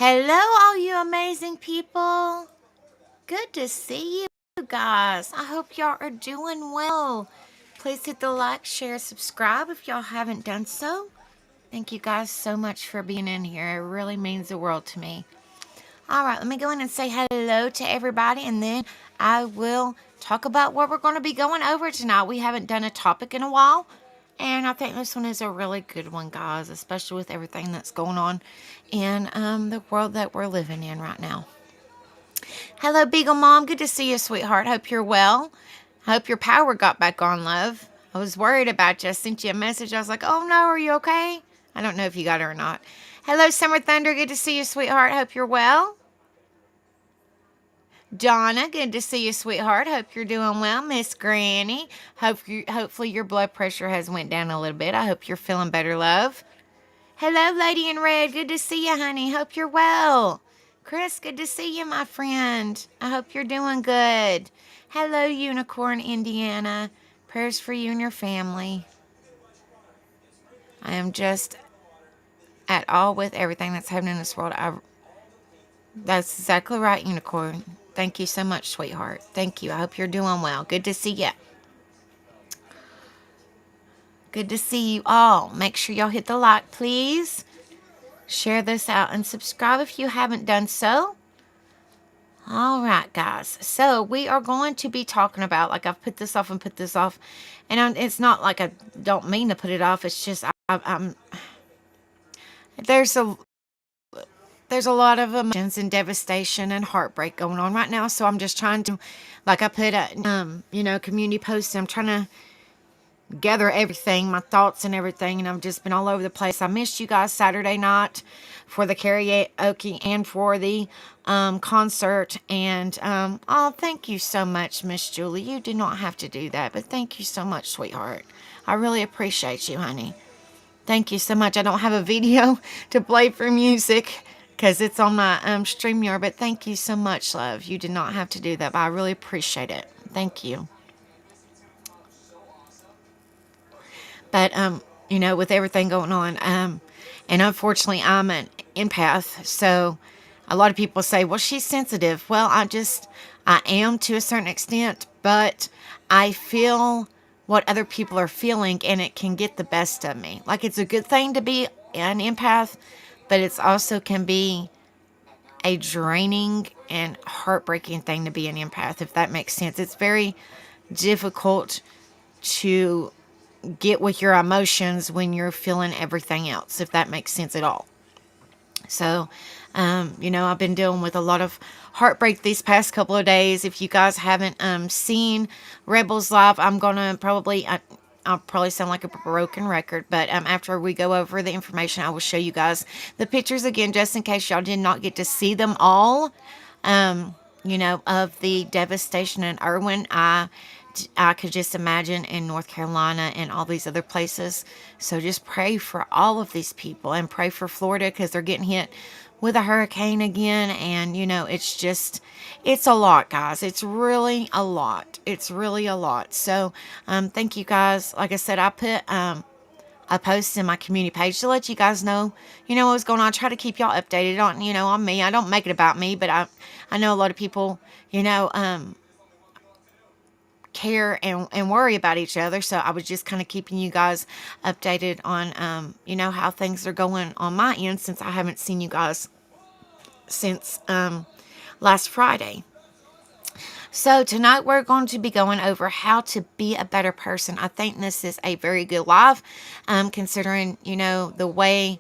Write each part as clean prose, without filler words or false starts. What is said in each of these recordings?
Hello, all you amazing people. Good to see you guys. I hope y'all are doing well. Please hit the like, share, subscribe if y'all haven't done so. Thank you guys so much for being in here. It really means the world to me. All right, let me go in and say hello to everybody, and then I will talk about what we're going to be going over tonight. We haven't done a topic in a while, and I think this one is a really good one, guys, especially with everything that's going on in the world that we're living in right now. Hello, Beagle Mom. Good to see you, sweetheart. Hope you're well. Hope your power got back on, love. I was worried about you. I sent you a message. I was like, oh no, are you okay? I don't know if you got it or not. Hello, Summer Thunder. Good to see you, sweetheart. Hope you're well. Donna, good to see you, sweetheart. Hope you're doing well. Miss Granny, hopefully your blood pressure has went down a little bit. I hope you're feeling better, love. Hello, Lady in Red. Good to see you, honey. Hope you're well. Chris, good to see you, my friend. I hope you're doing good. Hello, Unicorn, Indiana. Prayers for you and your family. I am just at all with everything that's happening in this world. That's exactly right, Unicorn. Thank you so much, sweetheart. Thank you. I hope you're doing well. Good to see you. Good to see you all. Make sure y'all hit the like, please. Share this out and subscribe if you haven't done so. All right, guys. So we are going to be talking about, like, I've put this off and put this off. And it's not like I don't mean to put it off. It's just I'm there's a lot of emotions and devastation and heartbreak going on right now. So I'm just trying to, like I put a, community post. I'm trying to gather everything, my thoughts and everything. And I've just been all over the place. I missed you guys Saturday night for the karaoke and for the concert. And, oh, thank you so much, Miss Julie. You did not have to do that, but thank you so much, sweetheart. I really appreciate you, honey. Thank you so much. I don't have a video to play for music because it's on my StreamYard, but thank you so much, love. You did not have to do that, but I really appreciate it. Thank you. But, with everything going on, and unfortunately, I'm an empath, so a lot of people say, well, she's sensitive. Well, I am to a certain extent, but I feel what other people are feeling, and it can get the best of me. Like, it's a good thing to be an empath, but it's also can be a draining and heartbreaking thing to be an empath, if that makes sense. It's very difficult to get with your emotions when you're feeling everything else, if that makes sense at all. So, I've been dealing with a lot of heartbreak these past couple of days. If you guys haven't seen Rebels Live, I'll probably sound like a broken record, but after we go over the information, I will show you guys the pictures again, just in case y'all did not get to see them all, of the devastation in Irwin. I could just imagine in North Carolina and all these other places. So just pray for all of these people and pray for Florida because they're getting hit with a hurricane again. And, it's a lot, guys. It's really a lot. It's really a lot. So thank you guys. Like I said, I put a post in my community page to let you guys know, what's going on. I try to keep y'all updated on me. I don't make it about me, but I know a lot of people, care and worry about each other. So I was just kind of keeping you guys updated on, how things are going on my end since I haven't seen you guys since last Friday. So tonight we're going to be going over how to be a better person. I think this is a very good live, considering, the way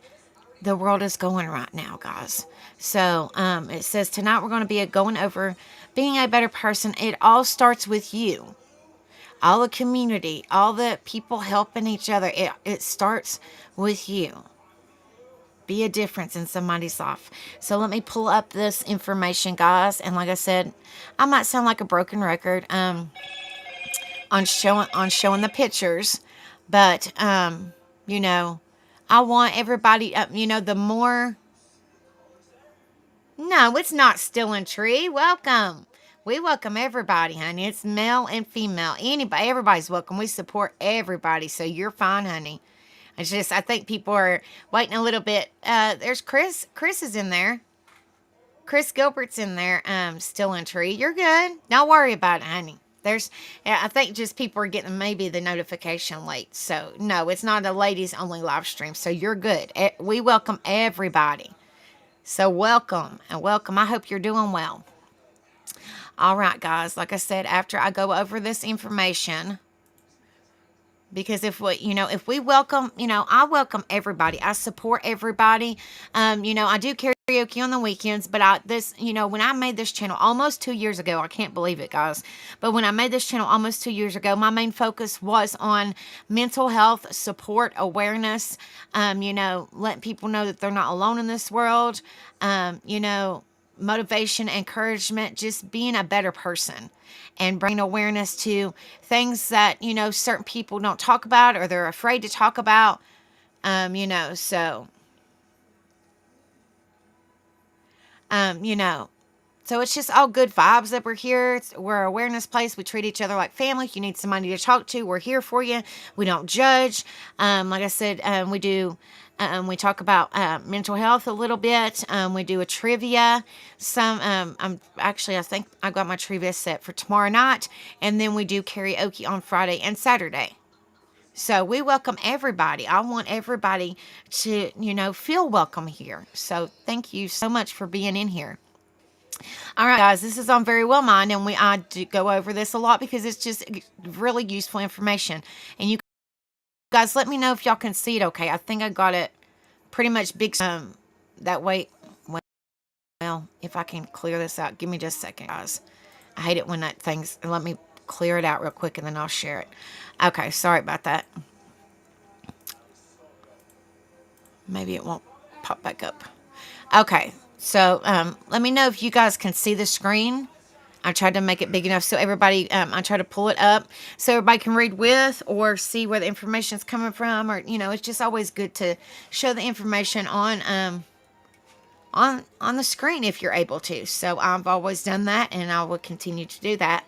the world is going right now, guys. So it says tonight we're going to be going over being a better person. It all starts with you. All the community, all the people helping each other. It starts with you. Be a difference in somebody's life. So let me pull up this information, guys. And like I said, I might sound like a broken record on showing the pictures, but I want everybody. The more. No, it's not Still Tree. Welcome. We welcome everybody, honey. It's male and female. Anybody, everybody's welcome. We support everybody, so you're fine, honey. It's just, I think people are waiting a little bit. There's Chris. Chris is in there. Chris Gilbert's in there, still in tree. You're good. Don't worry about it, honey. Yeah, I think just people are getting maybe the notification late. So, no, it's not a ladies only live stream. So, you're good. We welcome everybody. So, welcome and welcome. I hope you're doing well. All right, guys. Like I said, after I go over this information, because if we welcome, I welcome everybody. I support everybody. I do karaoke on the weekends, but when I made this channel almost 2 years ago, I can't believe it, guys. But when I made this channel almost 2 years ago, my main focus was on mental health support, awareness, letting people know that they're not alone in this world, motivation, encouragement, just being a better person and bring awareness to things that, certain people don't talk about or they're afraid to talk about, so, you know, so it's just all good vibes that we're here. We're an awareness place. We treat each other like family. If you need somebody to talk to, we're here for you. We don't judge. Like I said, we talk about mental health a little bit. We do a trivia. I think I got my trivia set for tomorrow night. And then we do karaoke on Friday and Saturday. So we welcome everybody. I want everybody to, feel welcome here. So thank you so much for being in here. All right, guys, this is on Very Well Mind, and I do go over this a lot because it's just really useful information. And you guys, let me know if y'all can see it okay. I think I got it pretty much big that way. Well, if I can clear this out, give me just a second, guys. I hate it when let me clear it out real quick, and then I'll share it. Okay, sorry about that. Maybe it won't pop back up. Okay. So, let me know if you guys can see the screen. I tried to make it big enough so everybody, I try to pull it up so everybody can read with or see where the information is coming from. Or, it's just always good to show the information on the screen if you're able to. So I've always done that, and I will continue to do that.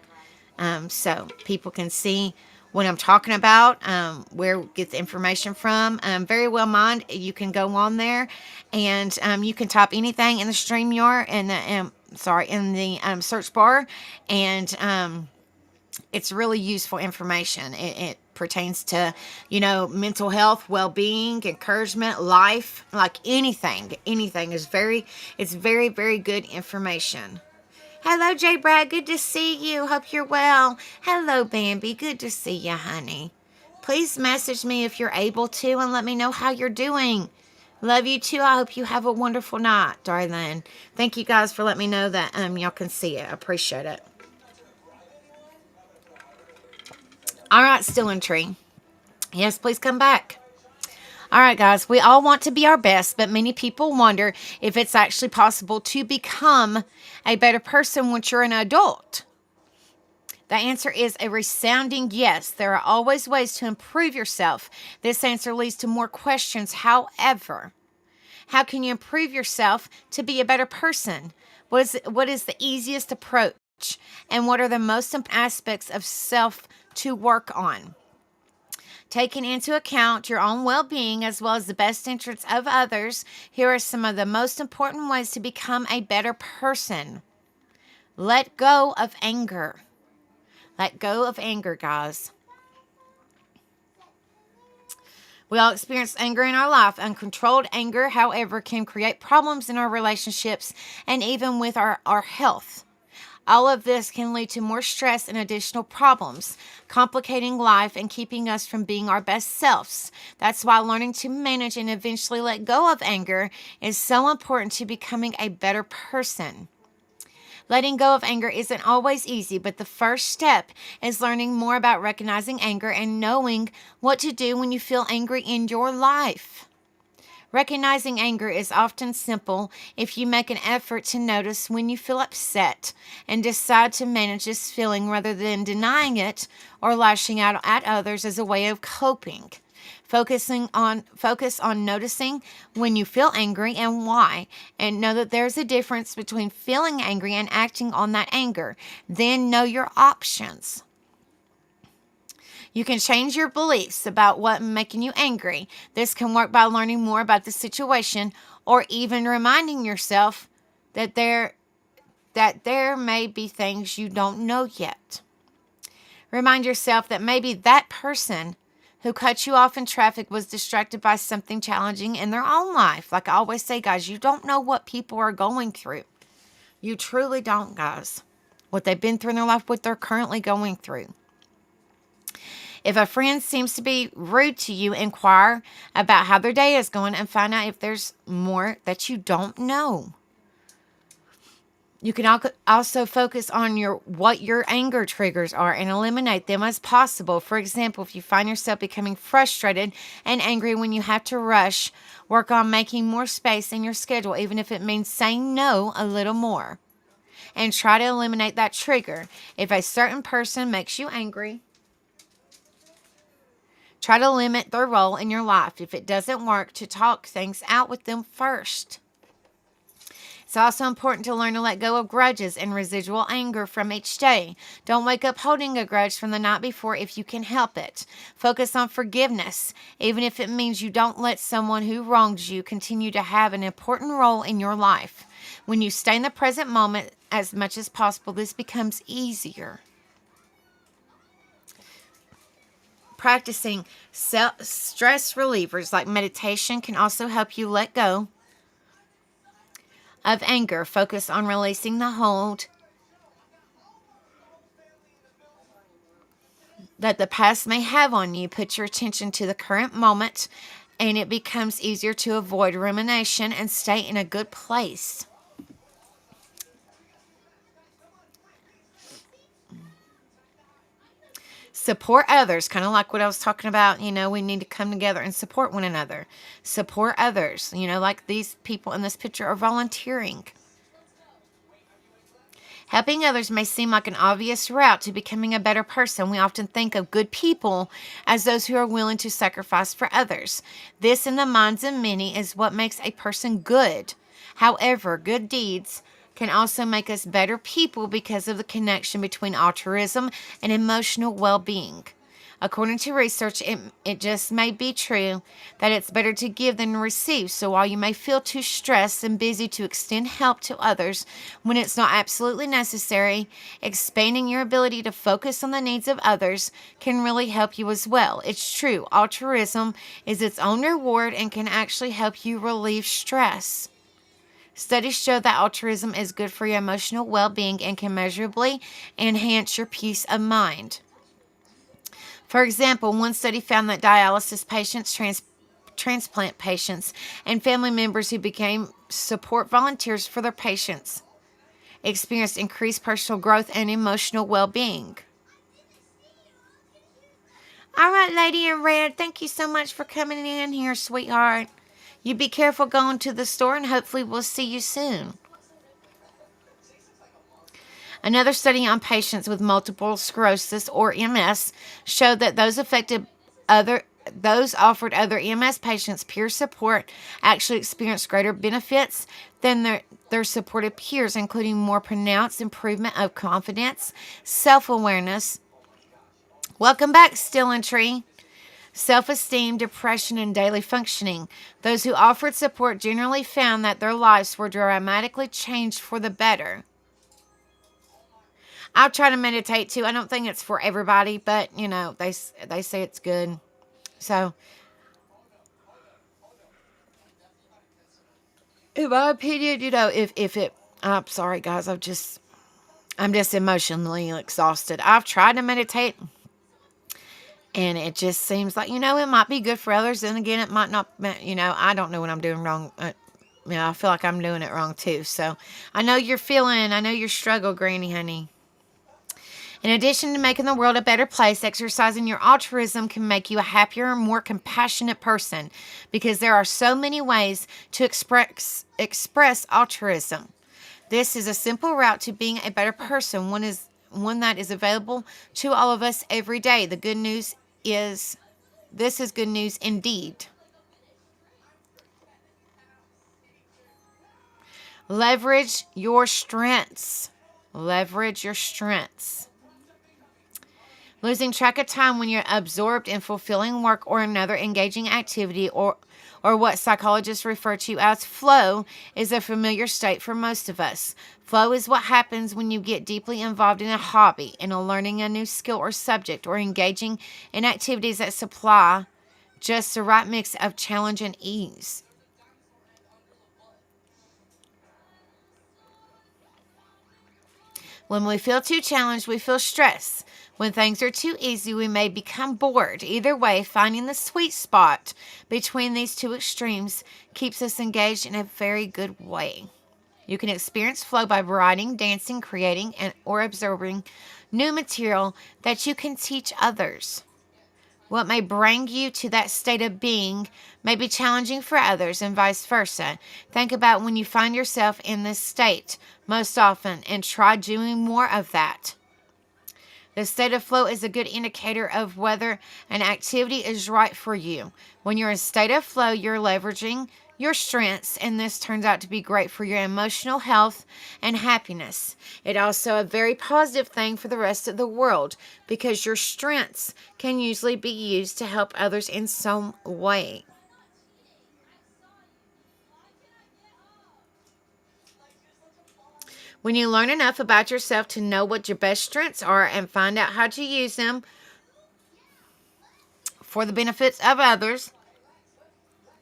So people can see what I'm talking about, where we get the information from. Very Well Mind, you can go on there and you can type anything in the StreamYard in the search bar, and it's really useful information. It pertains to, mental health, well-being, encouragement, life, like anything is it's very, very good information. Hello, J. Brad. Good to see you. Hope you're well. Hello, Bambi. Good to see you, honey. Please message me if you're able to and let me know how you're doing. Love you, too. I hope you have a wonderful night, darling. Thank you, guys, for letting me know that y'all can see it. I appreciate it. All right, still in tree. Yes, please come back. All right, guys, we all want to be our best, but many people wonder if it's actually possible to become a better person once you're an adult. The answer is a resounding yes. There are always ways to improve yourself. This answer leads to more questions. However, how can you improve yourself to be a better person? What is the easiest approach? And what are the most important aspects of self to work on? Taking into account your own well-being as well as the best interests of others, here are some of the most important ways to become a better person. Let go of anger. Let go of anger, guys. We all experience anger in our life. Uncontrolled anger, however, can create problems in our relationships and even with our health. All of this can lead to more stress and additional problems, complicating life and keeping us from being our best selves. That's why learning to manage and eventually let go of anger is so important to becoming a better person. Letting go of anger isn't always easy, but the first step is learning more about recognizing anger and knowing what to do when you feel angry in your life. Recognizing anger is often simple if you make an effort to notice when you feel upset and decide to manage this feeling rather than denying it or lashing out at others as a way of coping. Focus on noticing when you feel angry and why, and know that there's a difference between feeling angry and acting on that anger. Then know your options. You can change your beliefs about what's making you angry. This can work by learning more about the situation or even reminding yourself that there that there may be things you don't know yet. Remind yourself that maybe that person who cut you off in traffic was distracted by something challenging in their own life. Like I always say, guys, you don't know what people are going through. You truly don't, guys. What they've been through in their life, what they're currently going through. If a friend seems to be rude to you, inquire about how their day is going and find out if there's more that you don't know. You can also focus on what your anger triggers are and eliminate them as possible. For example, if you find yourself becoming frustrated and angry when you have to rush, work on making more space in your schedule, even if it means saying no a little more. And try to eliminate that trigger. If a certain person makes you angry, try to limit their role in your life. If it doesn't work, to talk things out with them first. It's also important to learn to let go of grudges and residual anger from each day. Don't wake up holding a grudge from the night before if you can help it. Focus on forgiveness, even if it means you don't let someone who wronged you continue to have an important role in your life. When you stay in the present moment as much as possible, this becomes easier. Practicing stress relievers like meditation can also help you let go of anger. Focus on releasing the hold that the past may have on you. Put your attention to the current moment, and it becomes easier to avoid rumination and stay in a good place. Support others, kind of like what I was talking about. We need to come together and support one another. Support others, like these people in this picture are volunteering. Helping others may seem like an obvious route to becoming a better person. We often think of good people as those who are willing to sacrifice for others. This, in the minds of many, is what makes a person good. However, good deeds can also make us better people because of the connection between altruism and emotional well-being. According to research, it just may be true that it's better to give than receive. So while you may feel too stressed and busy to extend help to others when it's not absolutely necessary, expanding your ability to focus on the needs of others can really help you as well. It's true, altruism is its own reward and can actually help you relieve stress. Studies show that altruism is good for your emotional well-being and can measurably enhance your peace of mind. For example, one study found that dialysis patients, transplant patients, and family members who became support volunteers for their patients experienced increased personal growth and emotional well-being. All right, Lady in Red, thank you so much for coming in here, sweetheart. You be careful going to the store, and hopefully we'll see you soon. Another study on patients with multiple sclerosis or MS showed that those offered other MS patients peer support actually experienced greater benefits than their supported peers, including more pronounced improvement of confidence, self-awareness. Welcome back, Still and Tree. Self-esteem, depression, and daily functioning. Those who offered support generally found that their lives were dramatically changed for the better. I'll try to meditate too. I don't think it's for everybody, but they say it's good. So, in my opinion, if it, I'm sorry guys, I'm just emotionally exhausted. I've tried to meditate, and it just seems like, it might be good for others. And again, it might not, I don't know what I'm doing wrong. I feel like I'm doing it wrong too. So I know your struggle, Granny honey. In addition to making the world a better place, exercising your altruism can make you a happier, more compassionate person, because there are so many ways to express altruism. This is a simple route to being a better person, one that is available to all of us every day. This is good news indeed. Leverage your strengths. Leverage your strengths. Losing track of time when you're absorbed in fulfilling work or another engaging activity, or what psychologists refer to as flow, is a familiar state for most of us. Flow is what happens when you get deeply involved in a hobby, in a learning a new skill or subject, or engaging in activities that supply just the right mix of challenge and ease. When we feel too challenged, we feel stress. When things are too easy, we may become bored. Either way, finding the sweet spot between these two extremes keeps us engaged in a very good way. You can experience flow by writing, dancing, creating, or absorbing new material that you can teach others. What may bring you to that state of being may be challenging for others, and vice versa. Think about when you find yourself in this state most often and try doing more of that. The state of flow is a good indicator of whether an activity is right for you. When you're in a state of flow, you're leveraging your strengths, and this turns out to be great for your emotional health and happiness. It's also a very positive thing for the rest of the world because your strengths can usually be used to help others in some way. When you learn enough about yourself to know what your best strengths are and find out how to use them for the benefits of others,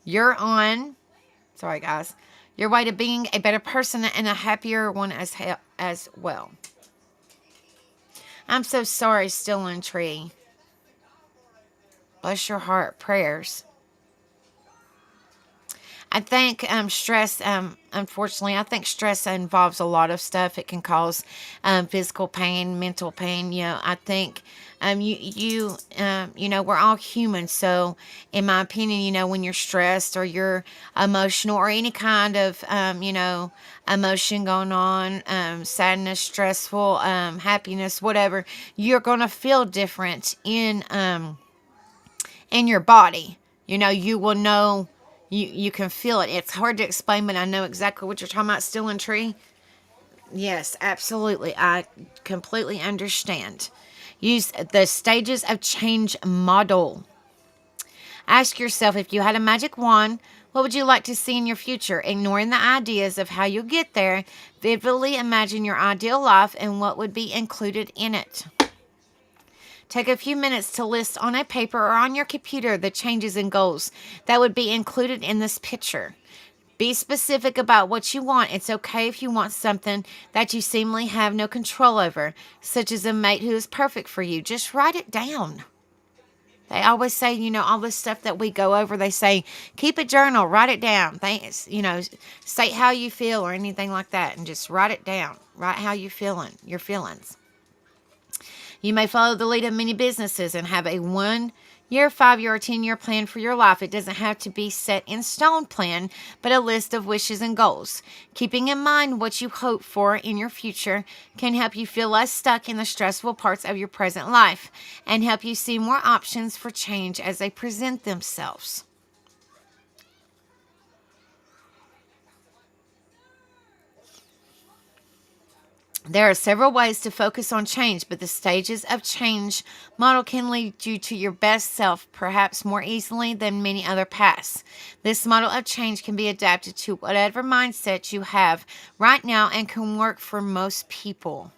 you're on, sorry guys, your way to being a better person and a happier one as well. I'm so sorry, Still Tree. Bless your heart. Prayers. I think stress, unfortunately, I think stress involves a lot of stuff. It can cause physical pain, mental pain. I think we're all human. So, in my opinion, when you're stressed or you're emotional or any kind of, emotion going on, sadness, stressful, happiness, whatever, you're going to feel different in your body. You will know. You can feel it. It's hard to explain, but I know exactly what you're talking about. Still Tree? Yes, absolutely. I completely understand. Use the stages of change model. Ask yourself, if you had a magic wand, what would you like to see in your future? Ignoring the ideas of how you'll get there, vividly imagine your ideal life and what would be included in it. Take a few minutes to list on a paper or on your computer the changes and goals that would be included in this picture. Be specific about what you want. It's okay if you want something that you seemingly have no control over, such as a mate who is perfect for you. Just write it down. They always say, all this stuff that we go over, they say, keep a journal, write it down. State how you feel or anything like that, and just write it down. Write how you feeling, your feelings. You may follow the lead of many businesses and have a 1-year, 5-year, or 10-year plan for your life. It doesn't have to be set in stone plan, but a list of wishes and goals. Keeping in mind what you hope for in your future can help you feel less stuck in the stressful parts of your present life and help you see more options for change as they present themselves. There are several ways to focus on change, but the stages of change model can lead you to your best self, perhaps more easily than many other paths. This model of change can be adapted to whatever mindset you have right now and can work for most people.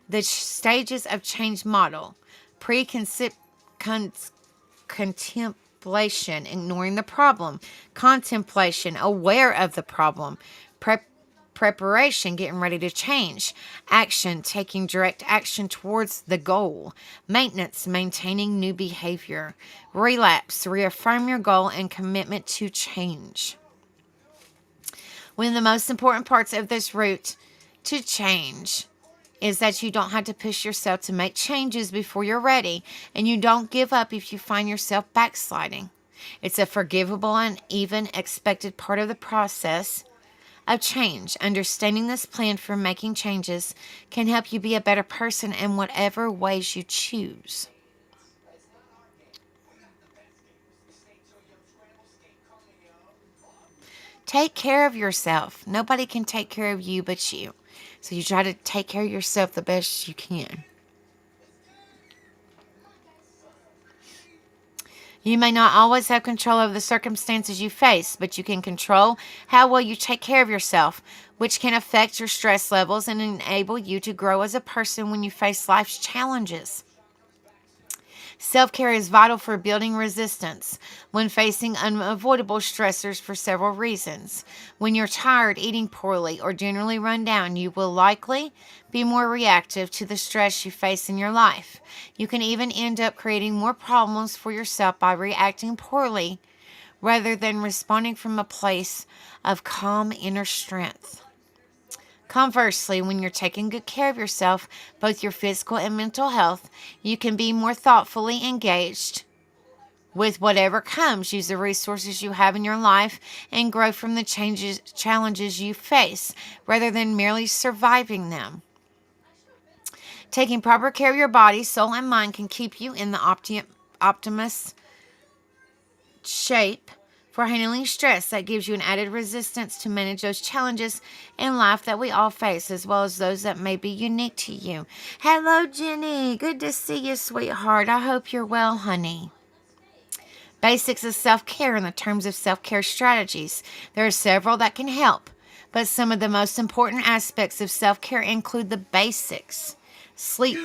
The stages of change model: contemplation, ignoring the problem; contemplation, aware of the problem; preparation, getting ready to change; action, taking direct action towards the goal; maintenance, maintaining new behavior; relapse, reaffirm your goal and commitment to change. One of the most important parts of this route to change is that you don't have to push yourself to make changes before you're ready, and you don't give up if you find yourself backsliding. It's a forgivable and even expected part of the process of change. Understanding this plan for making changes can help you be a better person in whatever ways you choose. Take care of yourself. Nobody can take care of you but you. So you try to take care of yourself the best you can. You may not always have control over the circumstances you face, but you can control how well you take care of yourself, which can affect your stress levels and enable you to grow as a person when you face life's challenges. Self-care is vital for building resistance when facing unavoidable stressors for several reasons. When you're tired, eating poorly, or generally run down, you will likely be more reactive to the stress you face in your life. You can even end up creating more problems for yourself by reacting poorly rather than responding from a place of calm inner strength. Conversely, when you're taking good care of yourself, both your physical and mental health, you can be more thoughtfully engaged with whatever comes. Use the resources you have in your life and grow from the challenges you face rather than merely surviving them. Taking proper care of your body, soul, and mind can keep you in the optimus shape for handling stress that gives you an added resistance to manage those challenges in life that we all face, as well as those that may be unique to you. Hello, Jenny. Good to see you, sweetheart. I hope you're well, honey. Basics of self-care in the terms of self-care strategies. There are several that can help, but some of the most important aspects of self-care include the basics. Sleep,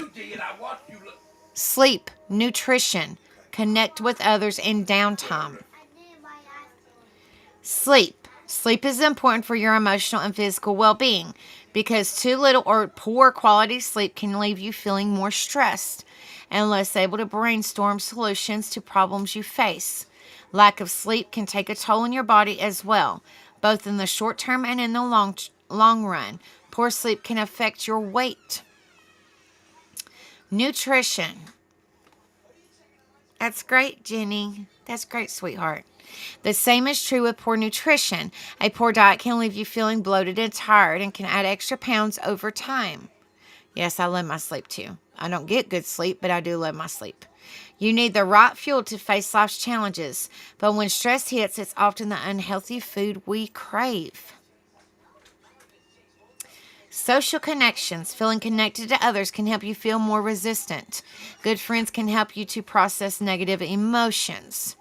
nutrition, connect with others, and downtime. Sleep. Sleep is important for your emotional and physical well-being because too little or poor quality sleep can leave you feeling more stressed and less able to brainstorm solutions to problems you face. Lack of sleep can take a toll on your body as well, both in the short term and in the long run. Poor sleep can affect your weight. Nutrition. That's great, Jenny. That's great, sweetheart. The same is true with poor nutrition. A poor diet can leave you feeling bloated and tired and can add extra pounds over time. Yes, I love my sleep too. I don't get good sleep, but I do love my sleep. You need the right fuel to face life's challenges, but when stress hits, it's often the unhealthy food we crave. Social connections. Feeling connected to others can help you feel more resistant. Good friends can help you to process negative emotions.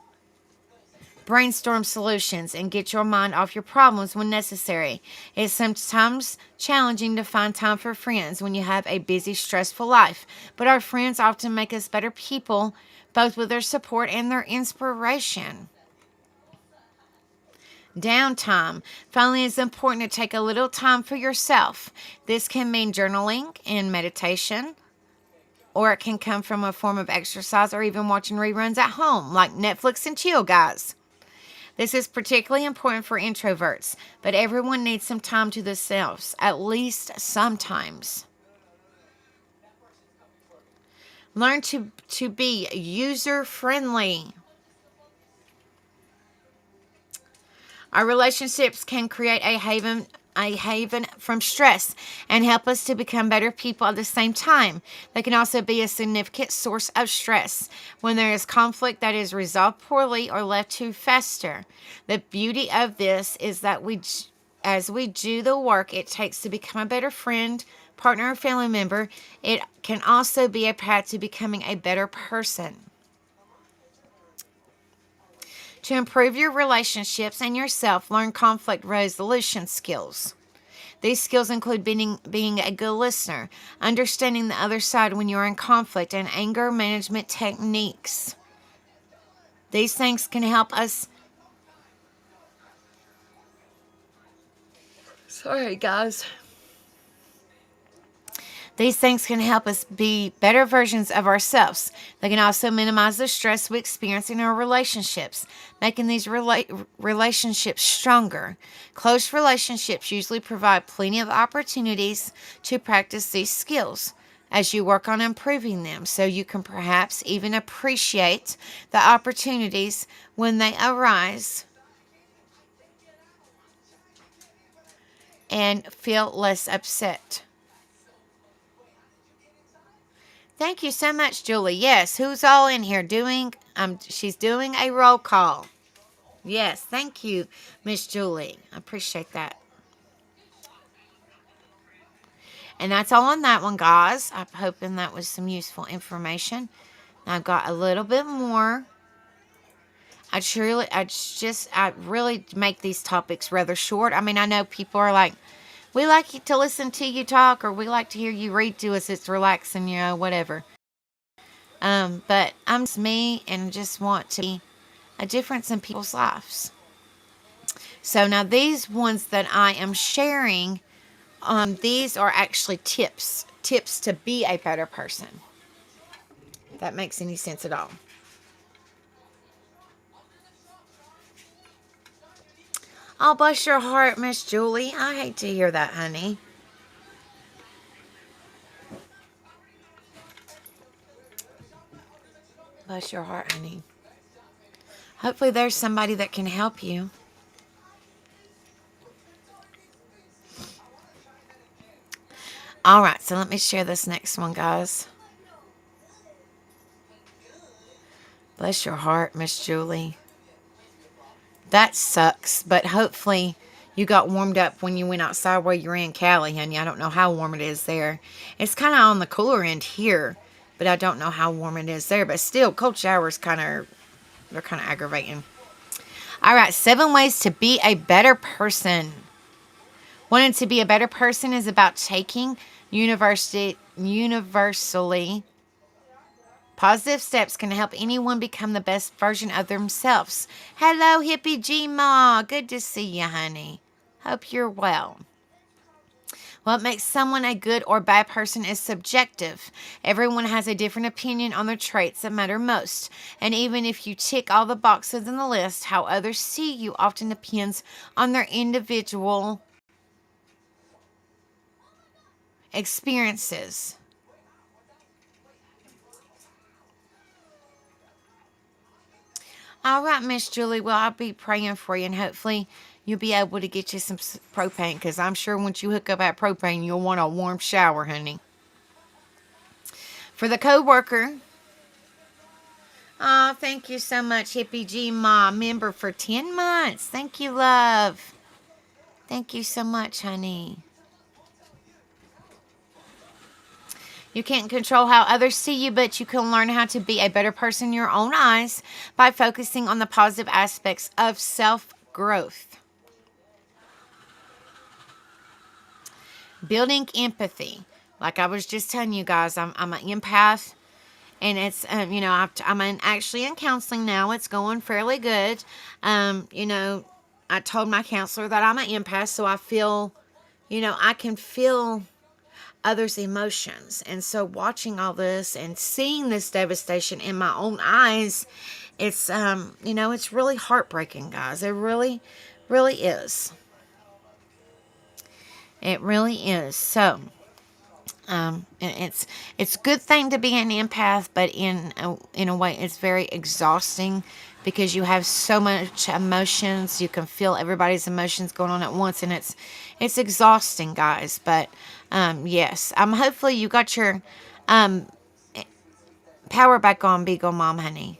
Brainstorm solutions and get your mind off your problems when necessary. It's sometimes challenging to find time for friends when you have a busy, stressful life, but our friends often make us better people, both with their support and their inspiration. Downtime. Finally, it's important to take a little time for yourself. This can mean journaling and meditation, or it can come from a form of exercise or even watching reruns at home, like Netflix and chill, guys. This is particularly important for introverts, but everyone needs some time to themselves, at least sometimes. Learn to be user-friendly. Our relationships can create a haven from stress and help us to become better people at the same time. They can also be a significant source of stress when there is conflict that is resolved poorly or left to fester. The beauty of this is that as we do the work it takes to become a better friend, partner, or family member, it can also be a path to becoming a better person. To improve your relationships and yourself, learn conflict resolution skills. These skills include being a good listener, understanding the other side when you're in conflict, and anger management techniques. These things can help us. Sorry, guys. These things can help us be better versions of ourselves. They can also minimize the stress we experience in our relationships, making these relationships stronger. Close relationships usually provide plenty of opportunities to practice these skills as you work on improving them, so you can perhaps even appreciate the opportunities when they arise and feel less upset. Thank you so much, Julie. Yes, who's all in here doing? She's doing a roll call. Yes, thank you, Miss Julie. I appreciate that. And that's all on that one, guys. I'm hoping that was some useful information. I've got a little bit more. I really make these topics rather short. I mean, I know people are like, we like to listen to you talk, or we like to hear you read to us. It's relaxing, whatever. But I'm just me and just want to be a difference in people's lives. So now these ones that I am sharing, these are actually tips to be a better person. If that makes any sense at all. Oh, bless your heart, Miss Julie. I hate to hear that, honey. Bless your heart, honey. Hopefully there's somebody that can help you. All right, so let me share this next one, guys. Bless your heart, Miss Julie. That sucks, but hopefully you got warmed up when you went outside where you're in Cali, honey. I don't know how warm it is there. It's kind of on the cooler end here, but I don't know how warm it is there. But still, cold showers they're kind of aggravating. All right, 7 ways to be a better person. Wanting to be a better person is about taking universally positive steps can help anyone become the best version of themselves. Hello, Hippie G-Ma. Good to see you, honey. Hope you're well. What makes someone a good or bad person is subjective. Everyone has a different opinion on the traits that matter most. And even if you tick all the boxes in the list, how others see you often depends on their individual experiences. All right, Miss Julie. Well, I'll be praying for you, and hopefully you'll be able to get you some propane, because I'm sure once you hook up that propane, you'll want a warm shower, honey. For the coworker, oh, thank you so much, Hippie G Mom, member for 10 months. Thank you, love. Thank you so much, honey. You can't control how others see you, but you can learn how to be a better person in your own eyes by focusing on the positive aspects of self-growth. Building empathy. Like I was just telling you guys, I'm an empath, and it's actually in counseling now. It's going fairly good. I told my counselor that I'm an empath, so I feel, I can feel others' emotions. And so watching all this and seeing this devastation in my own eyes, it's really heartbreaking, guys. It really, really is. It really is. So, it's a good thing to be an empath, but in a way, it's very exhausting because you have so much emotions. You can feel everybody's emotions going on at once, and it's exhausting, guys. But yes, hopefully you got your power back on, Beagle Mom, honey.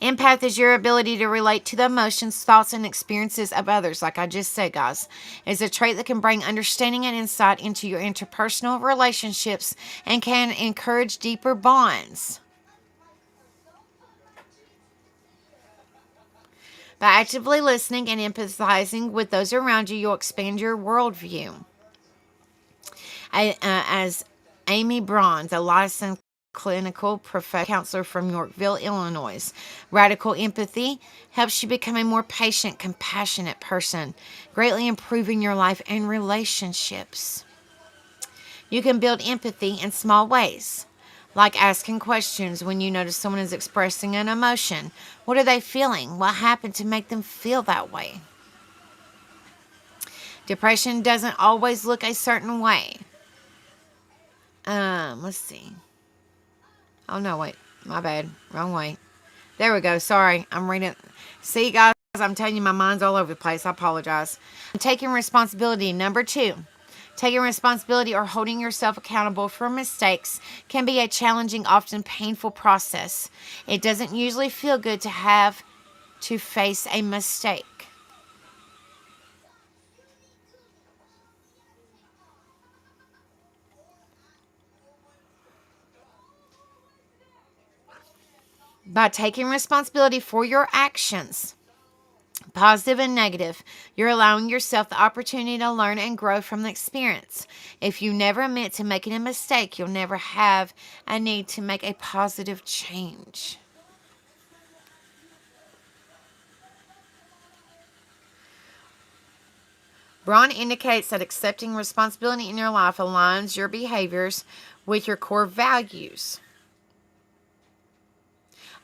Empath is your ability to relate to the emotions, thoughts, and experiences of others. Like I just said, guys, it's a trait that can bring understanding and insight into your interpersonal relationships and can encourage deeper bonds. By actively listening and empathizing with those around you, you'll expand your worldview. As Amy Bronze, a licensed clinical professional counselor from Yorkville, Illinois. Radical empathy helps you become a more patient, compassionate person, greatly improving your life and relationships. You can build empathy in small ways, like asking questions when you notice someone is expressing an emotion. What are they feeling? What happened to make them feel that way? Depression doesn't always look a certain way. Let's see. Oh, no, wait. My bad. Wrong way. There we go. Sorry. I'm reading. See, guys, I'm telling you, my mind's all over the place. I apologize. Taking responsibility. Number 2. Taking responsibility or holding yourself accountable for mistakes can be a challenging, often painful process. It doesn't usually feel good to have to face a mistake. By taking responsibility for your actions, positive and negative, you're allowing yourself the opportunity to learn and grow from the experience. If you never admit to making a mistake, you'll never have a need to make a positive change. Braun indicates that accepting responsibility in your life aligns your behaviors with your core values.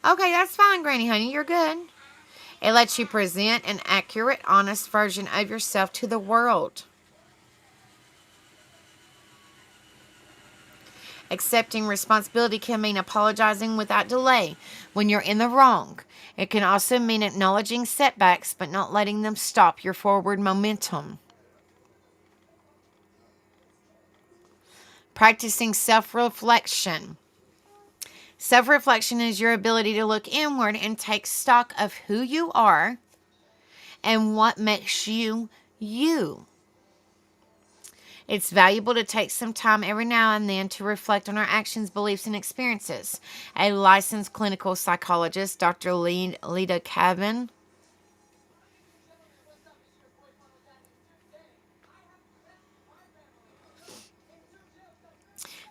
Okay, that's fine, Granny Honey. You're good. It lets you present an accurate, honest version of yourself to the world. Accepting responsibility can mean apologizing without delay when you're in the wrong. It can also mean acknowledging setbacks but not letting them stop your forward momentum. Practicing self-reflection. Self-reflection is your ability to look inward and take stock of who you are and what makes you you. It's valuable to take some time every now and then to reflect on our actions, beliefs, and experiences. A licensed clinical psychologist, Dr. Leda Cavan,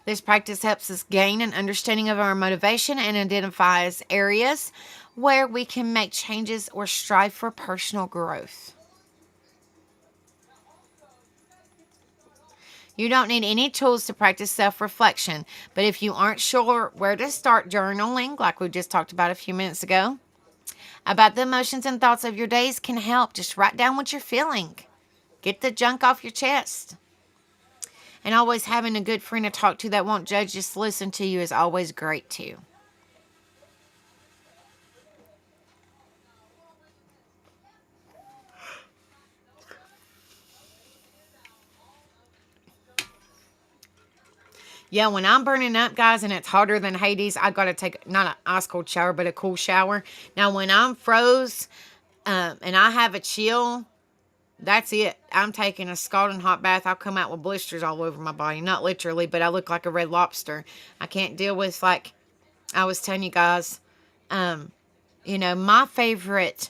this practice helps us gain an understanding of our motivation and identifies areas where we can make changes or strive for personal growth. You don't need any tools to practice self-reflection, but if you aren't sure where to start journaling, like we just talked about a few minutes ago, about the emotions and thoughts of your days can help. Just write down what you're feeling. Get the junk off your chest. And always having a good friend to talk to that won't judge, just listen to you is always great too. Yeah, when I'm burning up, guys, and it's hotter than Hades, I got to take not an ice cold shower, but a cool shower. Now, when I'm froze and I have a chill, that's it. I'm taking a scalding hot bath. I'll come out with blisters all over my body. Not literally, but I look like a red lobster. I can't deal with, like I was telling you guys, my favorite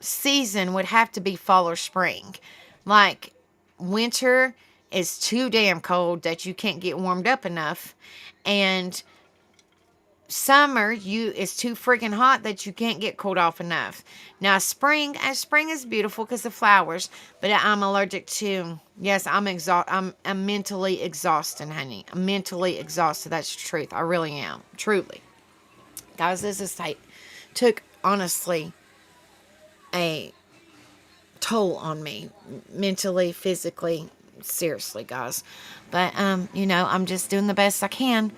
season would have to be fall or spring. Like, winter is too damn cold that you can't get warmed up enough. And summer is too freaking hot that you can't get cooled off enough. Now spring is beautiful because of flowers, but I'm allergic to, yes, I'm mentally exhausted, honey. I'm mentally exhausted. That's the truth. I really am. Truly. Guys, took honestly a toll on me mentally, physically, seriously, guys. But I'm just doing the best I can.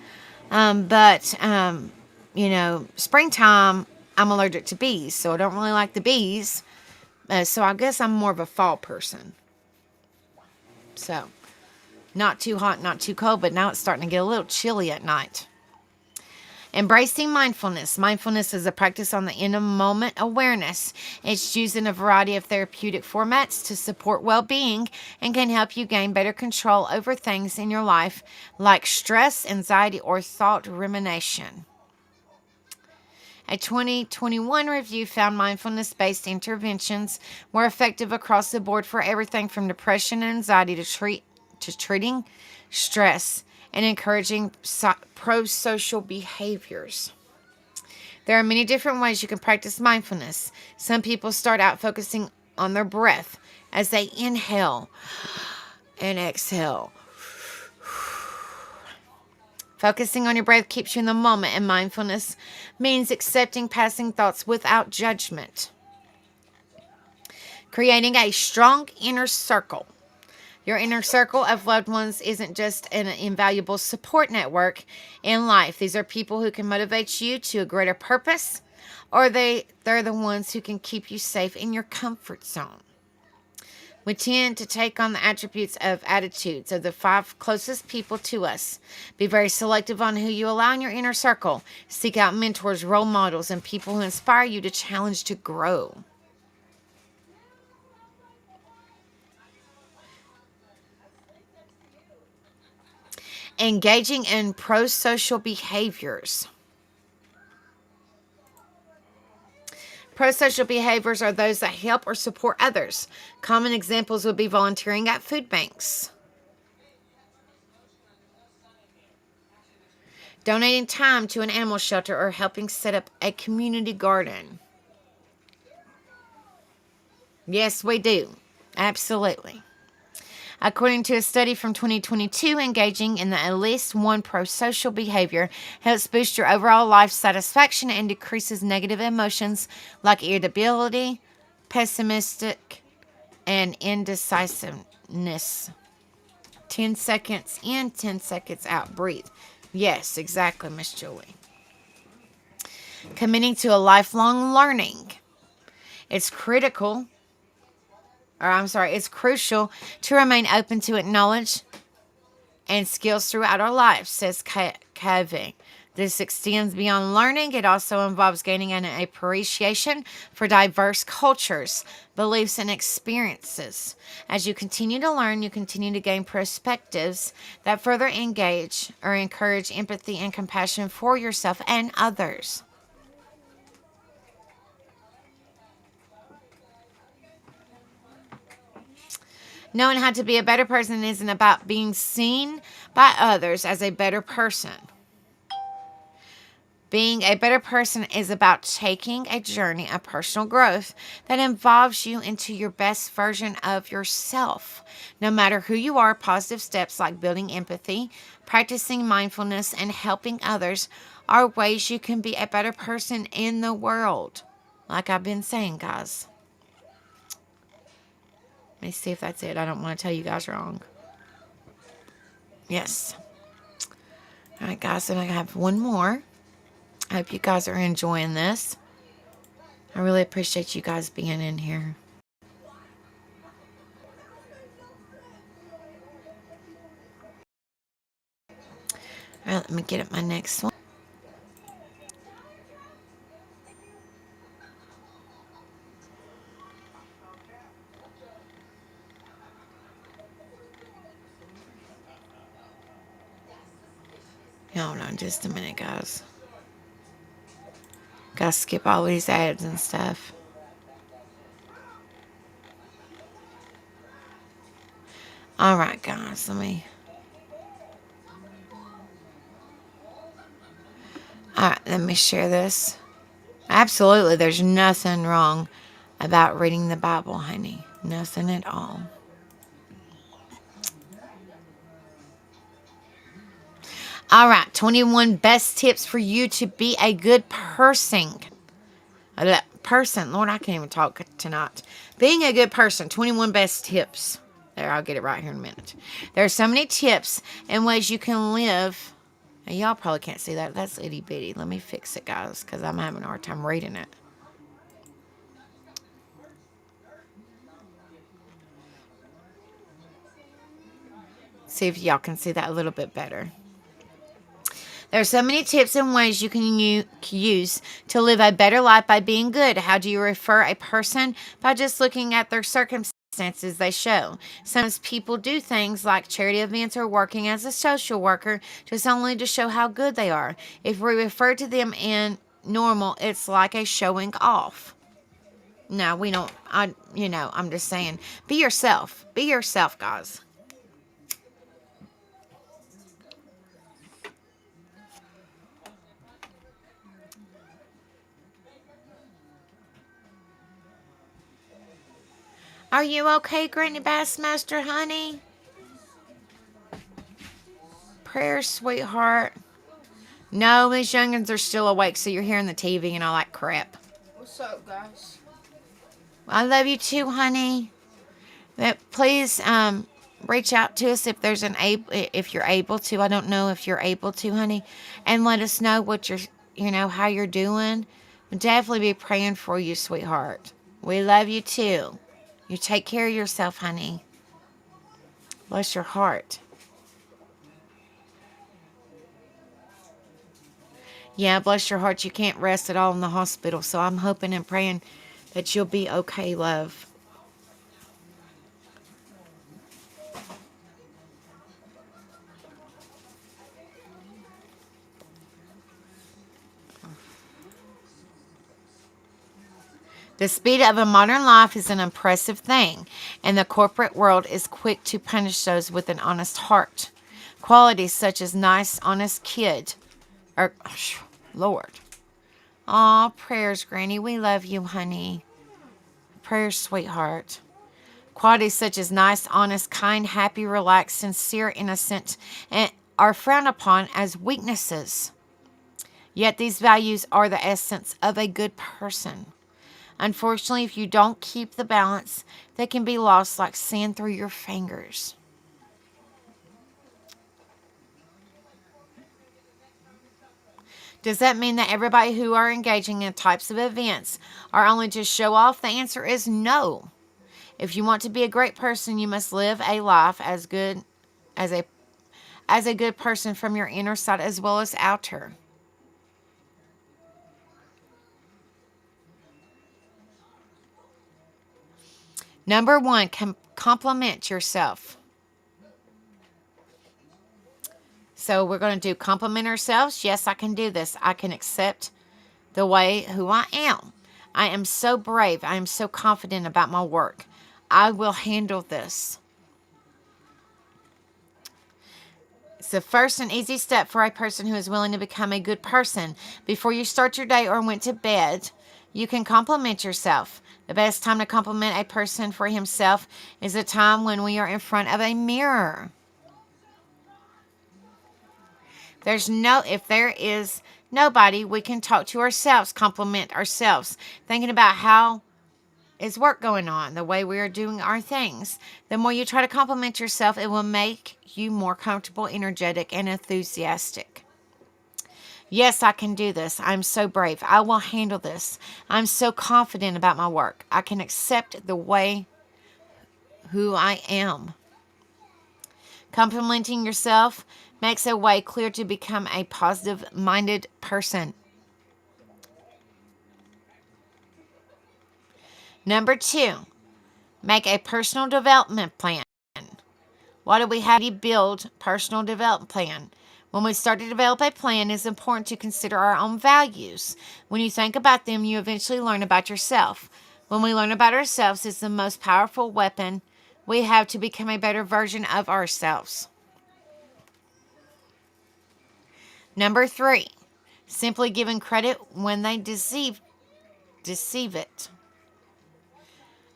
Springtime, I'm allergic to bees, so I don't really like the bees. So I guess I'm more of a fall person. So, not too hot, not too cold, but now it's starting to get a little chilly at night. Embracing mindfulness. Mindfulness is a practice on the in-the-moment awareness. It's used in a variety of therapeutic formats to support well-being and can help you gain better control over things in your life like stress, anxiety, or thought rumination. A 2021 review found mindfulness-based interventions were effective across the board for everything from depression and anxiety to treating stress and encouraging pro-social behaviors. There are many different ways you can practice mindfulness. Some people start out focusing on their breath as they inhale and exhale. Focusing on your breath keeps you in the moment, and mindfulness means accepting passing thoughts without judgment. Creating a strong inner circle. Your inner circle of loved ones isn't just an invaluable support network in life. These are people who can motivate you to a greater purpose, or they're the ones who can keep you safe in your comfort zone. We tend to take on the attributes of attitudes of the 5 closest people to us. Be very selective on who you allow in your inner circle. Seek out mentors, role models, and people who inspire you to challenge to grow. Engaging in pro-social behaviors. Pro-social behaviors are those that help or support others. Common examples would be volunteering at food banks, donating time to an animal shelter, or helping set up a community garden. Yes, we do. Absolutely. According to a study from 2022, engaging in at least one pro-social behavior helps boost your overall life satisfaction and decreases negative emotions like irritability, pessimistic, and indecisiveness. 10 seconds in, 10 seconds out. Breathe. Yes, exactly, Miss Julie. Committing to a lifelong learning. It's critical, it's crucial to remain open to knowledge and skills throughout our lives, says Covey. This extends beyond learning. It also involves gaining an appreciation for diverse cultures, beliefs, and experiences. As you continue to learn, you continue to gain perspectives that further engage or encourage empathy and compassion for yourself and others. Knowing how to be a better person isn't about being seen by others as a better person. Being a better person is about taking a journey of personal growth that involves you into your best version of yourself. No matter who you are, positive steps like building empathy, practicing mindfulness, and helping others are ways you can be a better person in the world. Like I've been saying, guys. Let me see if that's it. I don't want to tell you guys wrong. Yes. All right, guys, and I have one more. I hope you guys are enjoying this. I really appreciate you guys being in here. All right, let me get at my next one. Hold on just a minute, guys. Gotta skip all these ads and stuff. All right, guys, let me. All right, let me share this. Absolutely, there's nothing wrong about reading the Bible, honey. Nothing at all. All right, 21 best tips for you to be a good person. Lord, I can't even talk tonight. Being a good person, 21 best tips. There, I'll get it right here in a minute. There are so many tips and ways you can live. And y'all probably can't see that. That's itty bitty. Let me fix it, guys, because I'm having a hard time reading it. See if y'all can see that a little bit better. There are so many tips and ways you can use to live a better life by being good. How do you refer a person? By just looking at their circumstances they show. Sometimes people do things like charity events or working as a social worker just only to show how good they are. If we refer to them in normal, it's like a showing off. No, we don't. I'm just saying, be yourself. Be yourself, guys. Are you okay, Granny Bassmaster, honey? Prayer, sweetheart. No, these youngins are still awake, so you're hearing the TV and all that crap. What's up, guys? I love you too, honey. But please, reach out to us if you're able to. I don't know if you're able to, honey, and let us know what how you're doing. We'll definitely be praying for you, sweetheart. We love you too. You take care of yourself, honey. Bless your heart. Yeah, bless your heart. You can't rest at all in the hospital, so I'm hoping and praying that you'll be okay, love. The speed of a modern life is an impressive thing, and the corporate world is quick to punish those with an honest heart. Qualities such as nice, honest kid, or, Lord. Aw, prayers, Granny. We love you, honey. Prayers, sweetheart. Qualities such as nice, honest, kind, happy, relaxed, sincere, innocent, and are frowned upon as weaknesses. Yet these values are the essence of a good person. Unfortunately, if you don't keep the balance, they can be lost like sand through your fingers. Does that mean that everybody who are engaging in types of events are only to show off? The answer is no. If you want to be a great person, you must live a life as good as a good person from your inner side as well as outer. Number one, compliment yourself. So we're going to do compliment ourselves. Yes, I can do this. I can accept the way who I am. I am so brave. I am so confident about my work. I will handle this. It's the first and easy step for a person who is willing to become a good person. Before you start your day or went to bed, you can compliment yourself. The best time to compliment a person for himself is a time when we are in front of a mirror. If there is nobody, we can talk to ourselves, compliment ourselves, thinking about how is work going on, the way we are doing our things. The more you try to compliment yourself, it will make you more comfortable, energetic, and enthusiastic. Yes, I can do this. I'm so brave. I will handle this. I'm so confident about my work. I can accept the way who I am. Complimenting yourself makes a way clear to become a positive-minded person. Number two, make a personal development plan. Why do we have to build personal development plan? When we start to develop a plan, it's important to consider our own values. When you think about them, you eventually learn about yourself. When we learn about ourselves, it's the most powerful weapon we have to become a better version of ourselves. Number three, simply giving credit when they deceive it.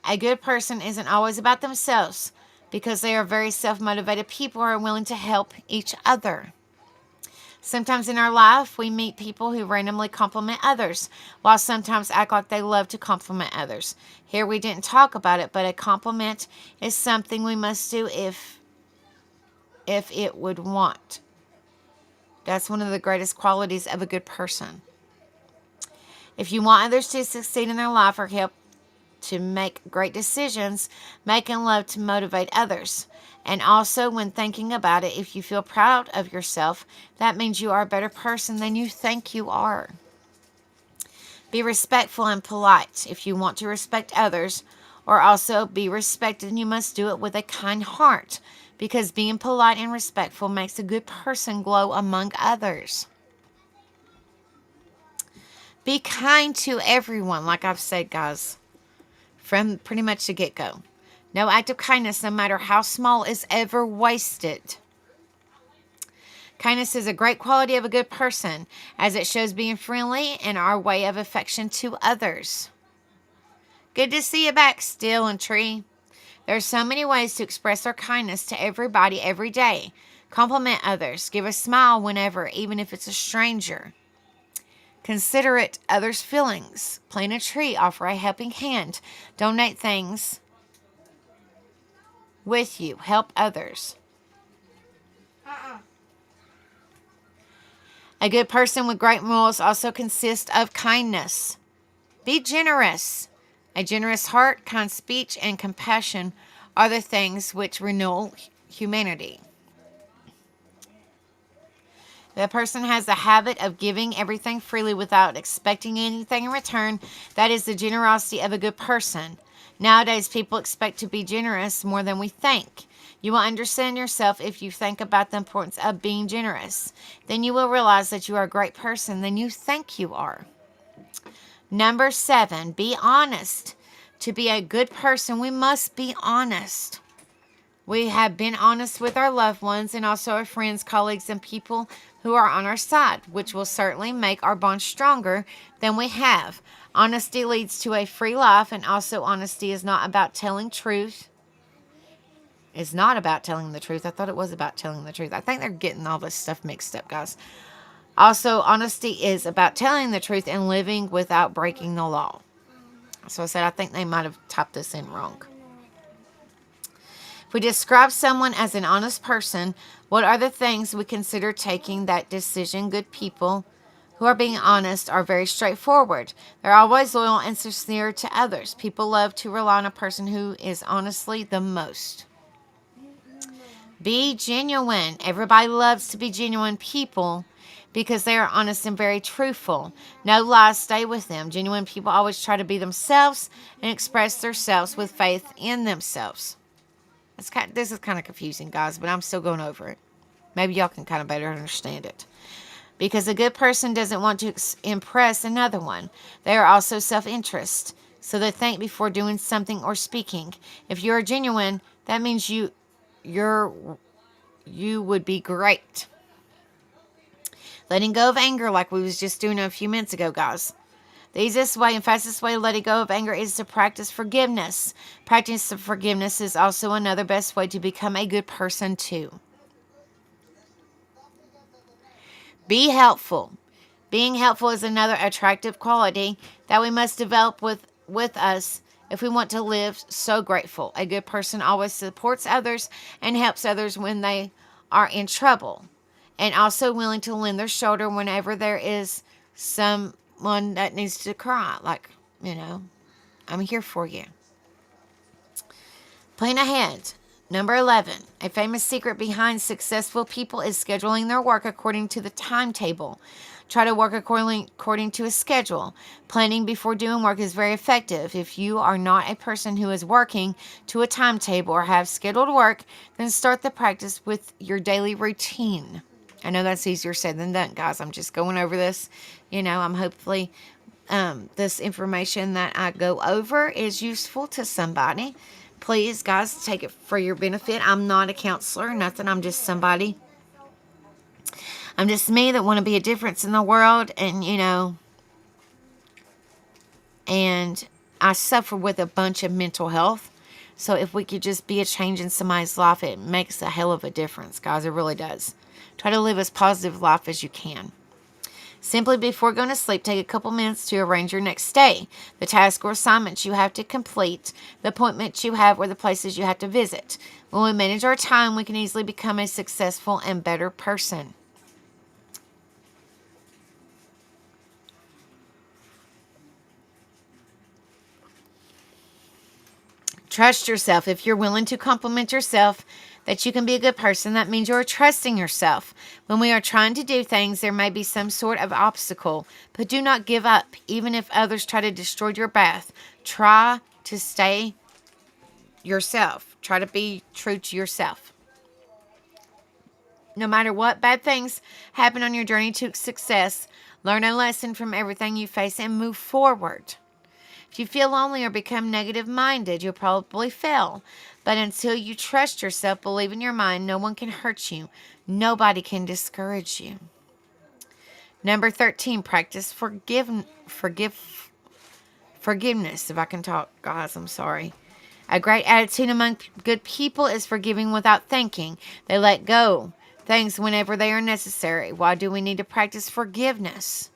A good person isn't always about themselves because they are very self-motivated people who are willing to help each other. Sometimes in our life, we meet people who randomly compliment others, while sometimes act like they love to compliment others. Here we didn't talk about it, but a compliment is something we must do if it would want. That's one of the greatest qualities of a good person. If you want others to succeed in their life or help to make great decisions, make and love to motivate others. And also, when thinking about it, if you feel proud of yourself, that means you are a better person than you think you are. Be respectful and polite. If you want to respect others or also be respected, you must do it with a kind heart, because being polite and respectful makes a good person glow among others. Be kind to everyone, like I've said, guys, from pretty much the get-go. No act of kindness, no matter how small, is ever wasted. Kindness is a great quality of a good person, as it shows being friendly and our way of affection to others. Good to see you back, Steel and Tree. There are so many ways to express our kindness to everybody every day. Compliment others. Give a smile whenever, even if it's a stranger. Considerate others' feelings. Plant a tree. Offer a helping hand. Donate things with you. Help others. A good person with great morals also consists of kindness. Be generous. A generous heart, kind speech, and compassion are the things which renew humanity. The person has the habit of giving everything freely without expecting anything in return. That is the generosity of a good person. Nowadays, people expect to be generous more than we think. You will understand yourself if you think about the importance of being generous. Then you will realize that you are a great person than you think you are. Number 7, be honest. To be a good person, we must be honest. We have been honest with our loved ones and also our friends, colleagues, and people who are on our side, which will certainly make our bond stronger than we have. Honesty leads to a free life, and also honesty is not about telling truth. It's not about telling the truth. I thought it was about telling the truth. I think they're getting all this stuff mixed up, guys. Also, honesty is about telling the truth and living without breaking the law. So I said, I think they might have typed this in wrong. If we describe someone as an honest person, what are the things we consider taking that decision? Good people who are being honest are very straightforward. They're always loyal and sincere to others. People love to rely on a person who is honestly the most. Be genuine. Everybody loves to be genuine people because they are honest and very truthful. No lies stay with them. Genuine people always try to be themselves and express themselves with faith in themselves. This is kind of confusing, guys, but I'm still going over it. Maybe y'all can kind of better understand it. Because a good person doesn't want to impress another one. They are also self-interest. So they think before doing something or speaking. If you're genuine, that means you would be great. Letting go of anger, like we was just doing a few minutes ago, guys. The easiest way and fastest way to let go of anger is to practice forgiveness. Practice of forgiveness is also another best way to become a good person too. Be helpful. Being helpful is another attractive quality that we must develop with us if we want to live so grateful. A good person always supports others and helps others when they are in trouble, and also willing to lend their shoulder whenever there is someone that needs to cry. Like, I'm here for you. Plan ahead. Number 11, a famous secret behind successful people is scheduling their work according to the timetable. Try to work according to a schedule. Planning before doing work is very effective. If you are not a person who is working to a timetable or have scheduled work, then start the practice with your daily routine. I know that's easier said than done, guys. I'm just going over this. I'm hopefully this information that I go over is useful to somebody. Please, guys, take it for your benefit. I'm not a counselor, nothing. I'm just somebody. I'm just me that want to be a difference in the world. And, and I suffer with a bunch of mental health. So if we could just be a change in somebody's life, it makes a hell of a difference, guys. It really does. Try to live as positive a life as you can. Simply before going to sleep, take a couple minutes to arrange your next day, the task or assignments you have to complete, the appointments you have, or the places you have to visit. When we manage our time, we can easily become a successful and better person. Trust yourself. If you're willing to compliment yourself that you can be a good person, that means you're trusting yourself. When we are trying to do things, there may be some sort of obstacle, but do not give up. Even if others try to destroy your path, try to stay yourself. Try to be true to yourself. No matter what bad things happen on your journey to success, learn a lesson from everything you face and move forward. If you feel lonely or become negative-minded, you'll probably fail. But until you trust yourself, believe in your mind, no one can hurt you. Nobody can discourage you. Number 13, practice forgiveness. If I can talk, guys, I'm sorry. A great attitude among good people is forgiving without thinking. They let go things whenever they are necessary. Why do we need to practice forgiveness?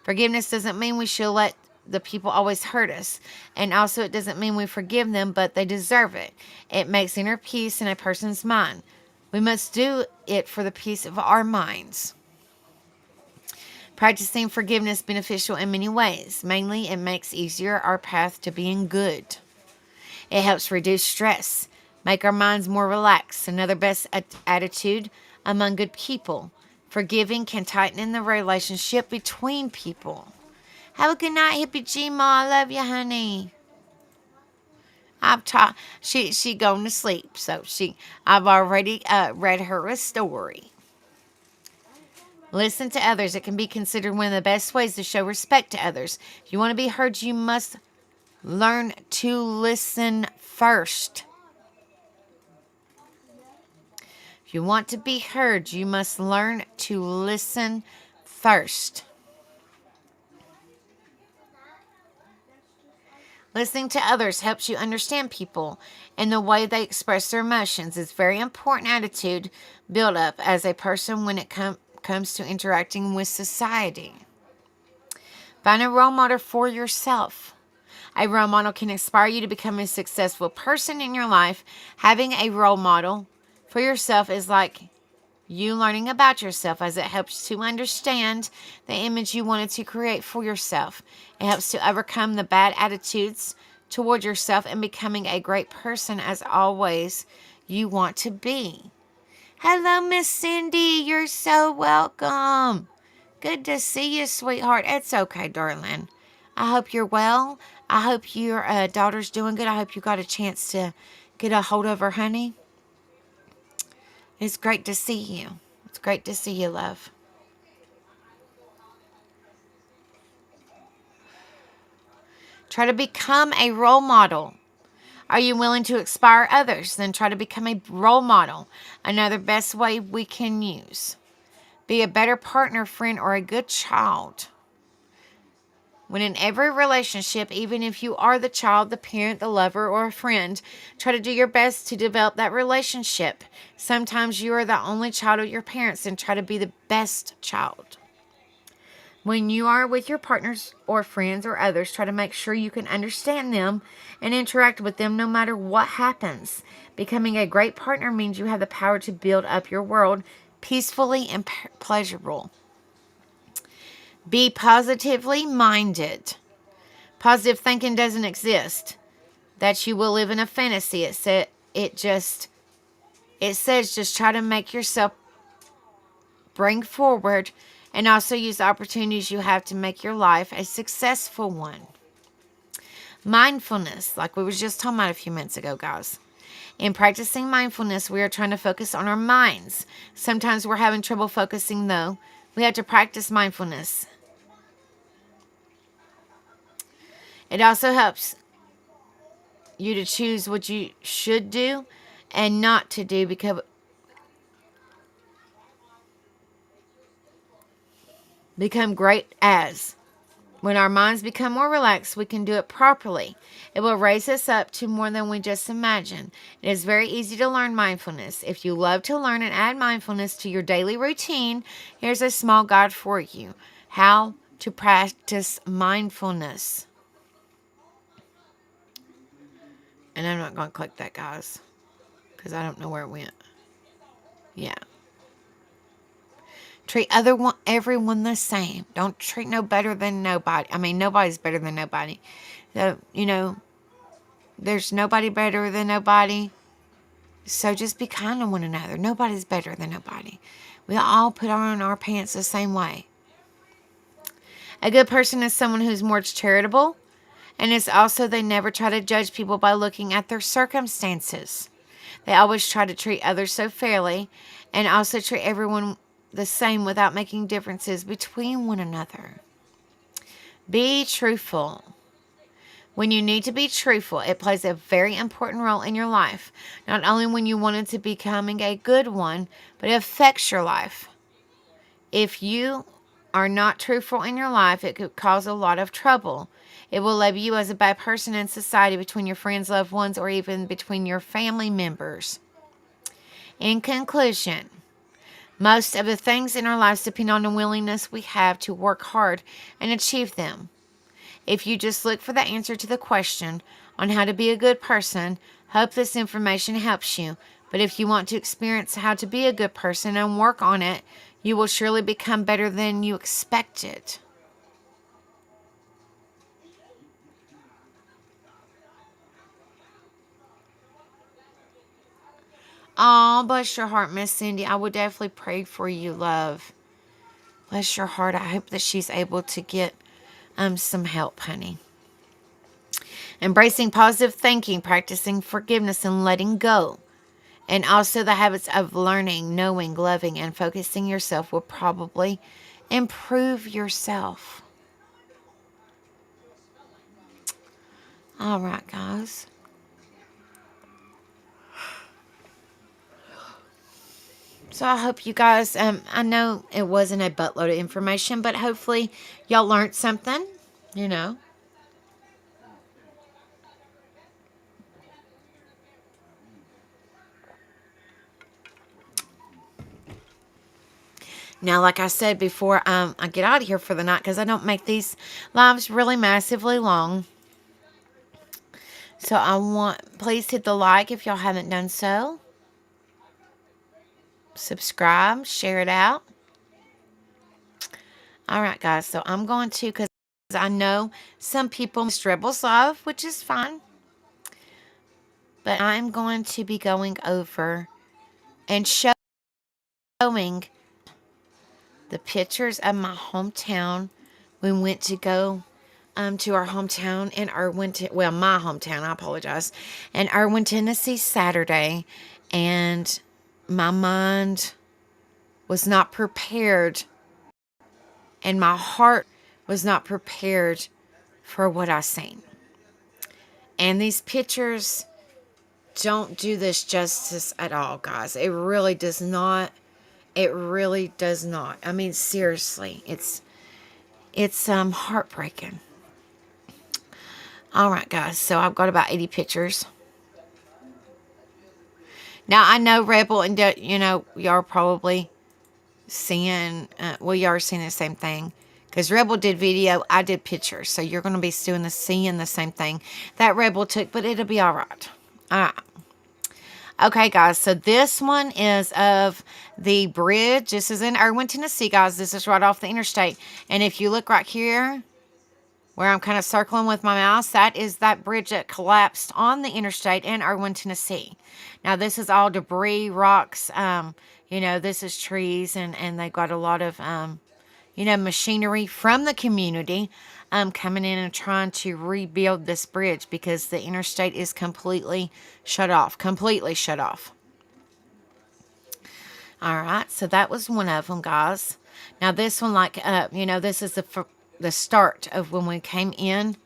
Forgiveness doesn't mean we should let the people always hurt us. And also it doesn't mean we forgive them, but they deserve it. It makes inner peace in a person's mind. We must do it for the peace of our minds. Practicing forgiveness is beneficial in many ways. Mainly, it makes easier our path to being good. It helps reduce stress, make our minds more relaxed. Another best attitude among good people. Forgiving can tighten in the relationship between people. Have a good night, Hippie G-Ma. I love you, honey. She going to sleep, so I've already read her a story. Listen to others. It can be considered one of the best ways to show respect to others. If you want to be heard, you must learn to listen first. If you want to be heard, you must learn to listen first. Listening to others helps you understand people and the way they express their emotions. It's a very important attitude build up as a person when it comes to interacting with society. Find a role model for yourself. A role model can inspire you to become a successful person in your life. Having a role model for yourself is like you learning about yourself, as it helps to understand the image you wanted to create for yourself. It helps to overcome the bad attitudes toward yourself and becoming a great person as always you want to be. Hello, Miss Cindy. You're so welcome. Good to see you, sweetheart. It's okay, darling. I hope you're well. I hope your daughter's doing good. I hope you got a chance to get a hold of her, honey. It's great to see you. It's great to see you, love. Try to become a role model. Are you willing to inspire others? Then try to become a role model. Another best way we can use. Be a better partner, friend, or a good child. When in every relationship, even if you are the child, the parent, the lover, or a friend, try to do your best to develop that relationship. Sometimes you are the only child of your parents, and try to be the best child. When you are with your partners or friends or others, try to make sure you can understand them and interact with them no matter what happens. Becoming a great partner means you have the power to build up your world peacefully and pleasurable. Be positively minded. Positive thinking doesn't exist. That you will live in a fantasy. It says just try to make yourself bring forward and also use the opportunities you have to make your life a successful one. Mindfulness, like we were just talking about a few minutes ago, guys. In practicing mindfulness, we are trying to focus on our minds. Sometimes we're having trouble focusing, though. We have to practice mindfulness. It also helps you to choose what you should do and not to do, because become great as. When our minds become more relaxed, we can do it properly. It will raise us up to more than we just imagine. It is very easy to learn mindfulness. If you love to learn and add mindfulness to your daily routine, here's a small guide for you. How to practice mindfulness. And I'm not going to click that, guys, because I don't know where it went. Yeah. Treat everyone the same. Don't treat no better than nobody. I mean, nobody's better than nobody. So, there's nobody better than nobody. So just be kind to one another. Nobody's better than nobody. We all put on our pants the same way. A good person is someone who's more charitable. And it's also they never try to judge people by looking at their circumstances. They always try to treat others so fairly and also treat everyone the same without making differences between one another. Be truthful. When you need to be truthful, it plays a very important role in your life. Not only when you want it to becoming a good one, but it affects your life. If you are not truthful in your life, it could cause a lot of trouble. It will label you as a bad person in society, between your friends, loved ones, or even between your family members. In conclusion, most of the things in our lives depend on the willingness we have to work hard and achieve them. If you just look for the answer to the question on how to be a good person, hope this information helps you. But if you want to experience how to be a good person and work on it, you will surely become better than you expected. Oh, bless your heart, Miss Cindy. I would definitely pray for you, love. Bless your heart. I hope that she's able to get some help, honey. Embracing positive thinking, practicing forgiveness, and letting go. And also the habits of learning, knowing, loving, and focusing yourself will probably improve yourself. All right, guys. So I hope you guys, I know it wasn't a buttload of information, but hopefully y'all learned something, you know. Now, like I said before, I get out of here for the night because I don't make these lives really massively long. So please hit the like if y'all haven't done so. Subscribe, share it out. All right, guys. So I'm going to, because I know some people missed Rebels Love, which is fine. But I'm going to be going over and showing the pictures of my hometown. We went to go to our hometown in Erwin, well, my hometown, I apologize, in Erwin, Tennessee, Saturday, and my mind was not prepared, and my heart was not prepared for what I seen. And these pictures don't do this justice at all, guys. It really does not. It really does not. I mean, seriously, it's heartbreaking. All right, guys. So I've got about 80 pictures. Now I know Rebel and y'all are probably seeing. Y'all are seeing the same thing because Rebel did video, I did pictures, so you're going to be seeing the same thing that Rebel took, but it'll be all right. All right. Okay, guys, so this one is of the bridge. This is in Erwin, Tennessee, guys. This is right off the interstate. And if you look right here, where I'm kind of circling with my mouse, that is that bridge that collapsed on the interstate in Erwin, Tennessee. Now, this is all debris, rocks, this is trees, and they've got a lot of, machinery from the community coming in and trying to rebuild this bridge because the interstate is completely shut off. All right, so that was one of them, guys. Now this one, this is the start of when we came in,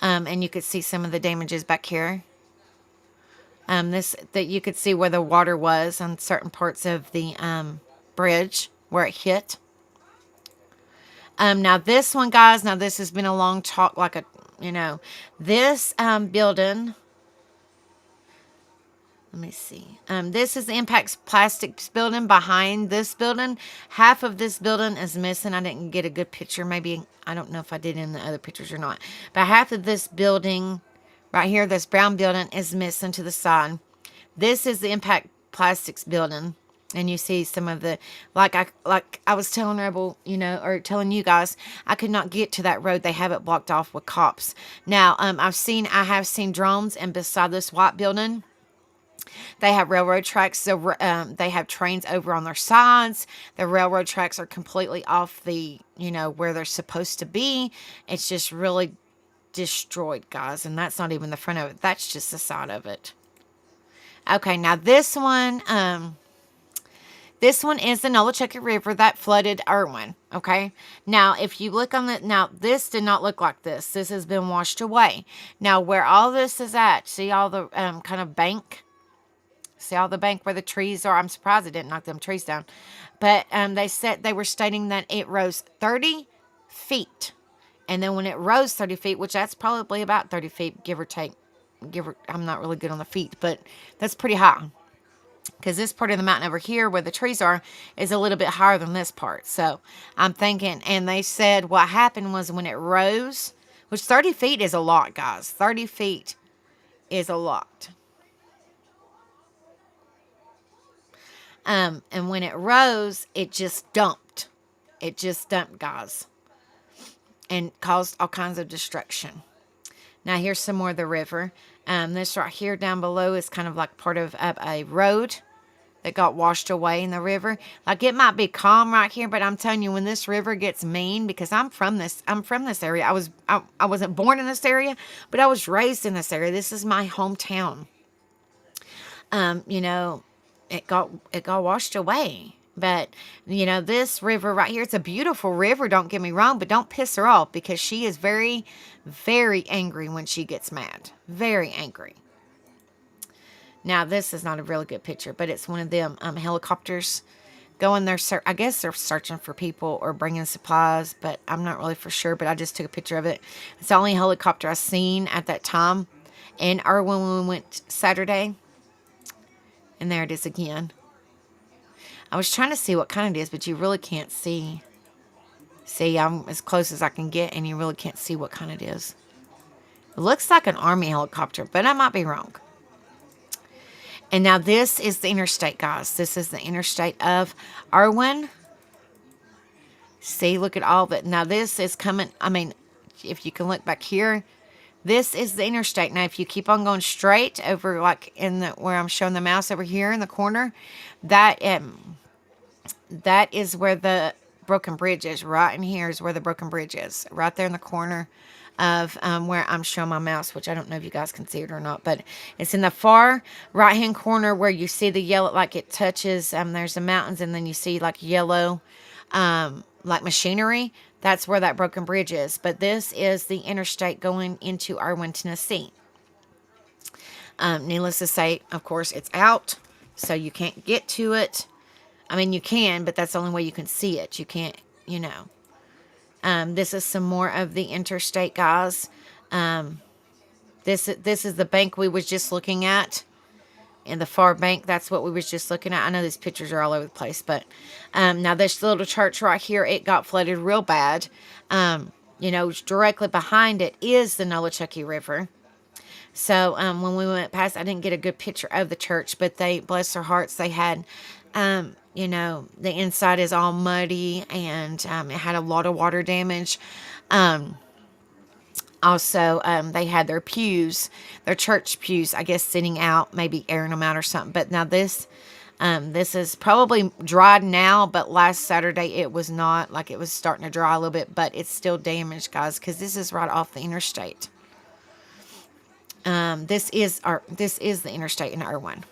and you could see some of the damages back here. That you could see where the water was on certain parts of the bridge where it hit. Now this one, guys, this has been a long talk, this building, let me see. This is the Impact Plastics building behind this building. Half of this building is missing. I didn't get a good picture. Maybe, I don't know if I did in the other pictures or not. But half of this building, right here, this brown building, is missing to the side. This is the Impact Plastics building. And you see some of the, like I was telling Rebel, or telling you guys, I could not get to that road. They have it blocked off with cops. Now, I have seen drones, and beside this white building, they have railroad tracks. So they have trains over on their sides. The railroad tracks are completely off the, where they're supposed to be. It's just really destroyed, guys. And that's not even the front of it. That's just the side of it. Okay, now this one, this one is the Nolichucky River that flooded Erwin, okay? Now, if you look on this did not look like this. This has been washed away. Now, where all this is at, see all the kind of bank? See all the bank where the trees are? I'm surprised it didn't knock them trees down. But they were stating that it rose 30 feet. And then when it rose 30 feet, which that's probably about 30 feet, give or take. I'm not really good on the feet, but that's pretty high. Because this part of the mountain over here where the trees are is a little bit higher than this part. So I'm thinking, and they said what happened was when it rose, which 30 feet is a lot, guys. 30 feet is a lot. And when it rose, it just dumped. It just dumped, guys. And caused all kinds of destruction. Now here's some more of the river. This right here down below is kind of like part of a road that got washed away in the river. Like, it might be calm right here, but I'm telling you, when this river gets mean, because I'm from this area. I wasn't born in this area, but I was raised in this area. This is my hometown. it got washed away. But, this river right here, it's a beautiful river, don't get me wrong, but don't piss her off, because she is very, very angry when she gets mad. Very angry. Now, this is not a really good picture, but it's one of them helicopters going there. I guess they're searching for people or bringing supplies, but I'm not really for sure, but I just took a picture of it. It's the only helicopter I've seen at that time in Erwin when we went Saturday. And there it is again. I was trying to see what kind it is, but you really can't see. See, I'm as close as I can get, and you really can't see what kind it is. It looks like an Army helicopter, but I might be wrong. And now this is the interstate, guys. This is the interstate of Erwin. See, look at all that. Now this is coming, if you can look back here, this is the interstate. Now, if you keep on going straight over, like where I'm showing the mouse over here in the corner, that is where the broken bridge is. Right in here is where the broken bridge is. Right there in the corner of where I'm showing my mouse, which I don't know if you guys can see it or not, but it's in the far right hand corner where you see the yellow, like it touches, there's the mountains, and then you see like yellow, like machinery. That's where that broken bridge is. But this is the interstate going into Erwin, Tennessee. Needless to say, of course, it's out, so you can't get to it. You can, but that's the only way you can see it. You can't, This is some more of the interstate, guys. This is the bank we was just looking at. In the far bank, that's what we was just looking at. I know these pictures are all over the place, but now this little church right here, it got flooded real bad. Directly behind it is the Nolichucky River. So when we went past, I didn't get a good picture of the church, but they, bless their hearts, they had, the inside is all muddy, and it had a lot of water damage. Also, they had their pews, their church pews, I guess, sitting out, maybe airing them out or something. But now this is probably dried now, but last Saturday it was not. Like, it was starting to dry a little bit, but it's still damaged, guys, because this is right off the interstate. This is the interstate in Erwin.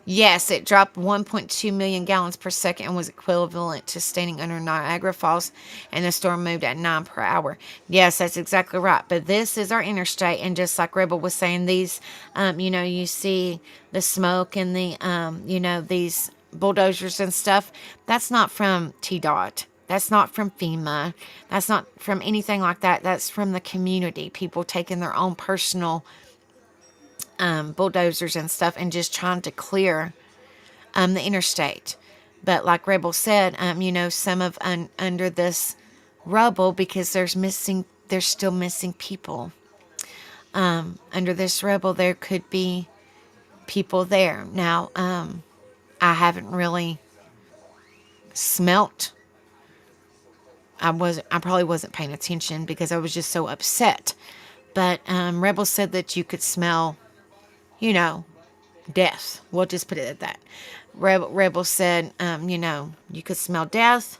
Yes, it dropped 1.2 million gallons per second and was equivalent to standing under Niagara Falls, and the storm moved at 9 per hour. Yes, that's exactly right. But this is our interstate, and just like Rebel was saying, these, you see the smoke and the, these bulldozers and stuff. That's not from TDOT. That's not from FEMA. That's not from anything like that. That's from the community. People taking their own personal bulldozers and stuff and just trying to clear the interstate. But like Rebel said, some of under this rubble, because there's still missing people. Under this rubble, there could be people there. Now, I haven't really smelt. I probably wasn't paying attention because I was just so upset. But Rebel said that you could smell, death. We'll just put it at that. Rebel said, you could smell death.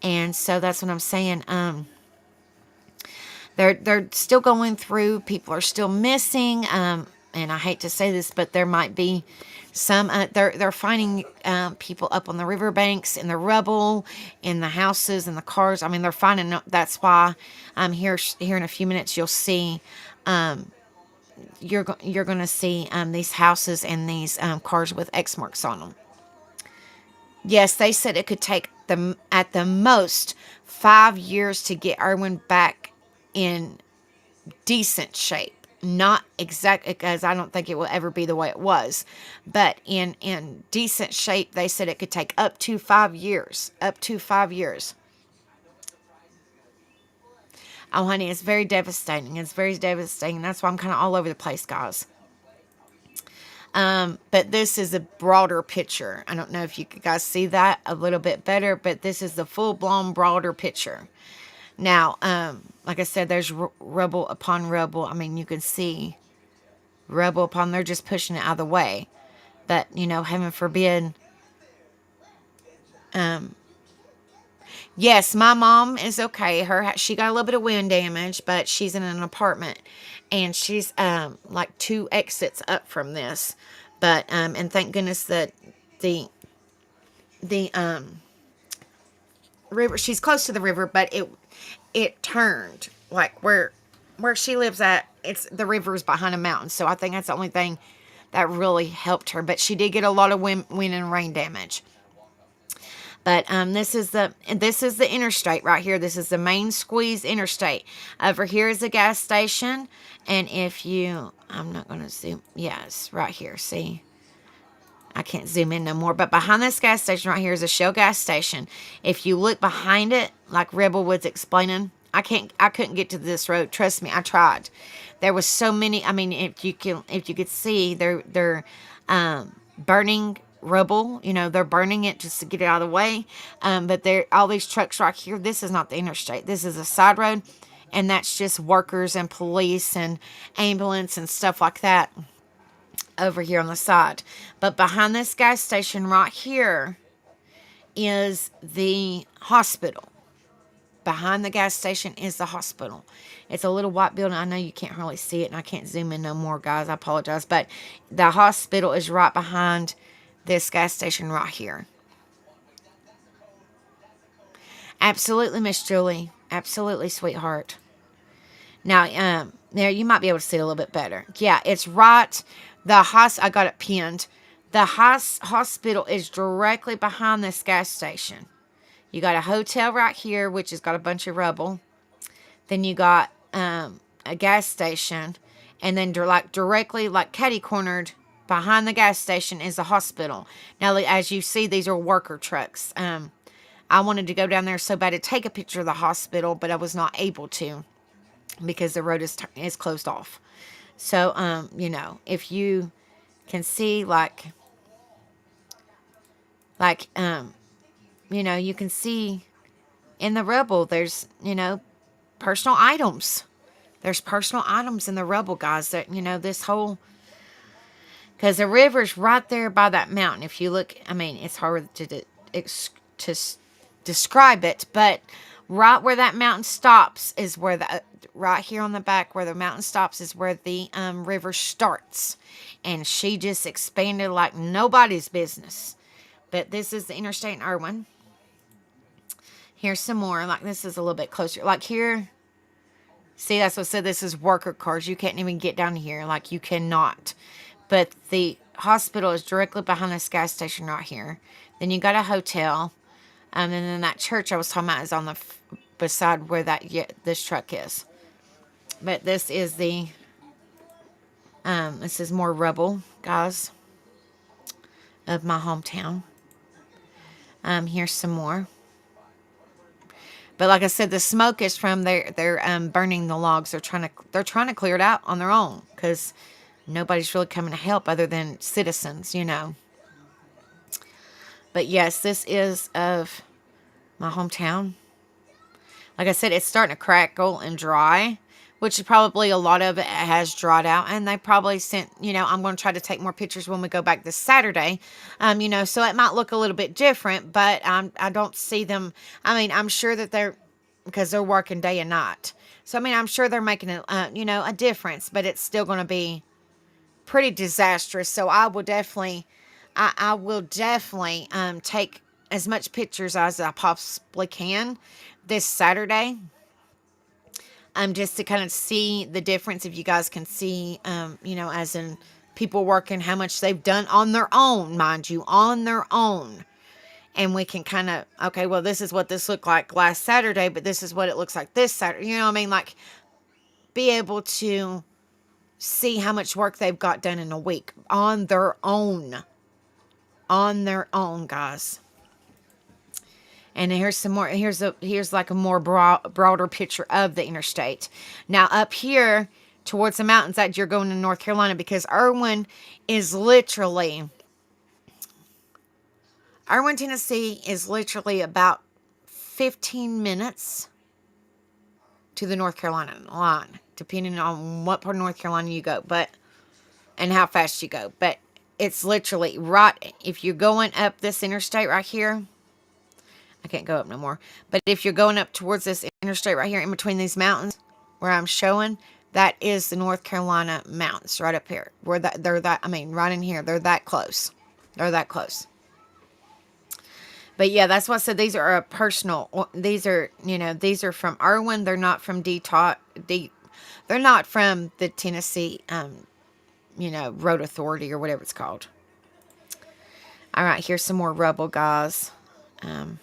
And so that's what I'm saying. They're still going through. People are still missing. And I hate to say this, but there might be some, they're finding people up on the riverbanks, in the rubble, in the houses, in the cars. They're finding, that's why here in a few minutes you'll see, you're going to see these houses and these cars with X marks on them. Yes, they said it could take them at the most 5 years to get Erwin back in decent shape. Not exactly, because I don't think it will ever be the way it was, but in decent shape. They said it could take up to 5 years. Up to 5 years. Oh, honey, it's very devastating. It's very devastating. That's why I'm kind of all over the place, guys. But this is a broader picture. I don't know if you guys see that a little bit better, but this is the full-blown broader picture. Now, like I said, there's rubble upon rubble. You can see rubble upon, they're just pushing it out of the way. But, heaven forbid, Yes, my mom is okay. She got a little bit of wind damage, but she's in an apartment, and she's like 2 exits up from this. But and thank goodness that the the river, she's close to the river, but it turned like where she lives at. It's the river's behind a mountain, so I think that's the only thing that really helped her. But she did get a lot of wind and rain damage. But this is the interstate right here. This is the main squeeze interstate. Over here is the gas station, and if you, I'm not gonna zoom. Yes, right here. See, I can't zoom in no more. But behind this gas station right here is a Shell gas station. If you look behind it, like Rebel was explaining, I couldn't get to this road. Trust me, I tried. There was so many. I mean, if you could see, they're burning rubble. You know, they're burning it just to get it out of the way. But there, all these trucks right here. This is not the interstate. This is a side road, and that's just workers and police and ambulance and stuff like that over here on the side. But behind this gas station right here is the hospital. Behind the gas station is the hospital. It's a little white building. I know you can't really see it, and I can't zoom in no more, guys. I apologize. But the hospital is right behind this gas station right here. Absolutely, Miss Julie. Absolutely, sweetheart. Now, there, you might be able to see it a little bit better. Yeah, it's right. I got it pinned. The hospital is directly behind this gas station. You got a hotel right here, which has got a bunch of rubble. Then you got a gas station, and then directly, like catty cornered behind the gas station, is the hospital. Now, as you see, these are worker trucks. I wanted to go down there so bad to take a picture of the hospital, but I was not able to because the road is closed off. So, you know, if you can see, you know, you can see in the rubble, there's, you know, personal items. There's personal items in the rubble, guys, that, you know, this whole, because the river's right there by that mountain. If you look, I mean, it's hard to describe it, but right where that mountain stops is where right here on the back where the mountain stops is where the river starts. And she just expanded like nobody's business. But this is the interstate in Erwin. Here's some more. Like, this is a little bit closer. Like here, see, that's what I said. This is worker cars. You can't even get down here. Like, you cannot. But the hospital is directly behind this gas station right here. Then you got a hotel. And then that church I was talking about is on the beside where this truck is. But this is this is more rubble, guys, of my hometown. Here's some more. But like I said, the smoke is from they're burning the logs. They're trying to clear it out on their own because nobody's really coming to help other than citizens, you know. But yes, this is of my hometown. Like I said, it's starting to crackle and dry, which is probably a lot of it has dried out. And they probably sent, you know, I'm going to try to take more pictures when we go back this Saturday. You know, so it might look a little bit different, but I don't see them. I mean, I'm sure that because they're working day and night. So, I mean, I'm sure they're making you know, a difference, but it's still going to be pretty disastrous. So I will definitely take as much pictures as I possibly can this Saturday. Just to kind of see the difference, if you guys can see, you know, as in people working, how much they've done on their own, mind you, on their own. And we can kind of, okay, well, this is what this looked like last Saturday, but this is what it looks like this Saturday. You know what I mean? Like, be able to see how much work they've got done in a week on their own. On their own, guys. And here's some more. Here's like a more broader picture of the interstate. Now up here towards the mountains that you're going to North Carolina, because Erwin, Tennessee is literally about 15 minutes to the North Carolina line, depending on what part of North Carolina you go, and how fast you go. But it's literally right, if you're going up this interstate right here, I can't go up no more. But if you're going up towards this interstate right here in between these mountains where I'm showing, that is the North Carolina mountains right up here. Where I mean, right in here. They're that close. They're that close. But yeah, that's why I said these are a personal. These are, these are from Irwin. They're not from they're not from the Tennessee, Road Authority or whatever it's called. All right, here's some more rubble, guys. And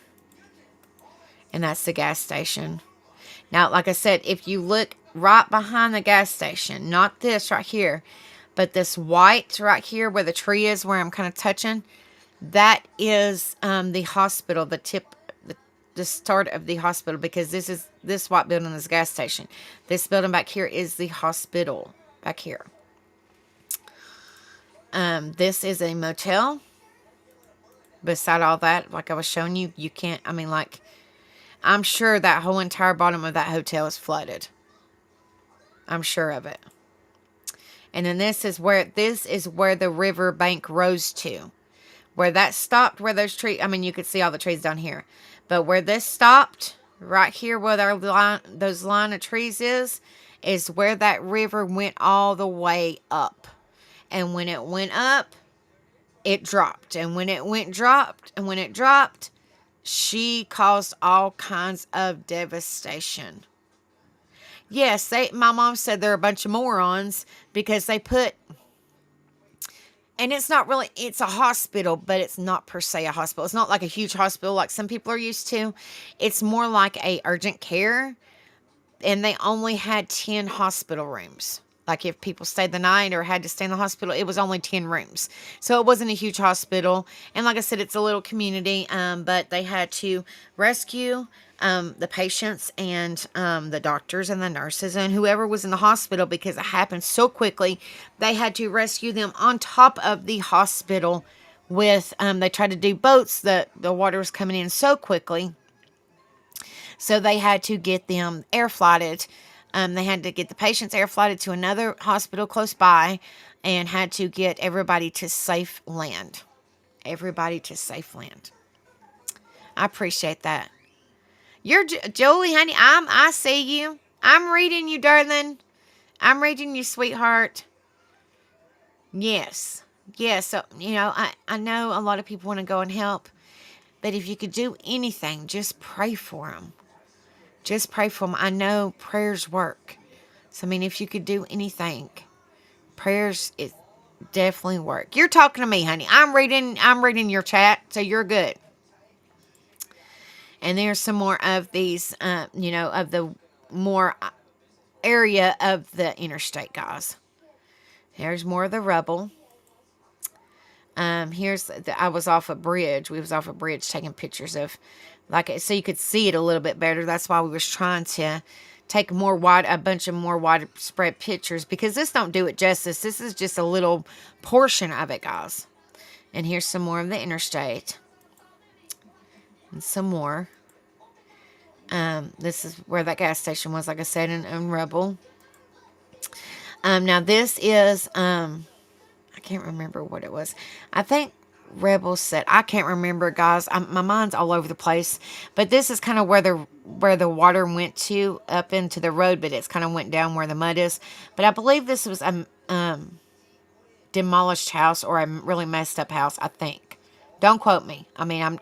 that's the gas station. Now, like I said, if you look right behind the gas station, not this right here, but this white right here where the tree is, where I'm kind of touching, that is the hospital, the start of the hospital, because this white building is a gas station. This building back here is the hospital back here. This is a motel. Beside all that, like I was showing you, you can't, I mean, like, I'm sure that whole entire bottom of that hotel is flooded. I'm sure of it. And then this is where the river bank rose to. Where that stopped, where those trees, I mean, you could see all the trees down here. But where this stopped, right here where those line of trees is where that river went all the way up. And when it went up, it dropped. And when it dropped, she caused all kinds of devastation. Yes, my mom said they're a bunch of morons because they put, and it's not really, it's a hospital, but it's not per se a hospital. It's not like a huge hospital like some people are used to. It's more like a urgent care, and they only had 10 hospital rooms. Like if people stayed the night or had to stay in the hospital, it was only 10 rooms. So it wasn't a huge hospital. And like I said, it's a little community, but they had to rescue the patients and the doctors and the nurses and whoever was in the hospital, because it happened so quickly. They had to rescue them on top of the hospital with, they tried to do boats. The water was coming in so quickly. So they had to get them air flighted. They had to get the patients air flighted to another hospital close by, and had to get everybody to safe land. Everybody to safe land. I appreciate that. You're Jolie, honey. I see you. I'm reading you, darling. I'm reading you, sweetheart. Yes. Yes. So, I know a lot of people want to go and help, but if you could do anything, just pray for them. Just pray for them. I know prayers work. So, I mean, if you could do anything, prayers, it definitely work. You're talking to me, honey. I'm reading your chat, so you're good. And there's some more of these, of the more area of the interstate, guys. There's more of the rubble. I was off a bridge. We was off a bridge taking pictures of, so you could see it a little bit better. That's why we was trying to take a bunch of more widespread pictures, because this don't do it justice. This is just a little portion of it, guys. And here's some more of the interstate. And some more. This is where that gas station was, like I said, in Rebel. Now this is, I can't remember what it was. I think Rebel said, I can't remember, guys. My mind's all over the place. But this is kind of where the water went to, up into the road, but it's kind of went down where the mud is. But I believe this was a demolished house, or a really messed up house, I think. Don't quote me. I mean,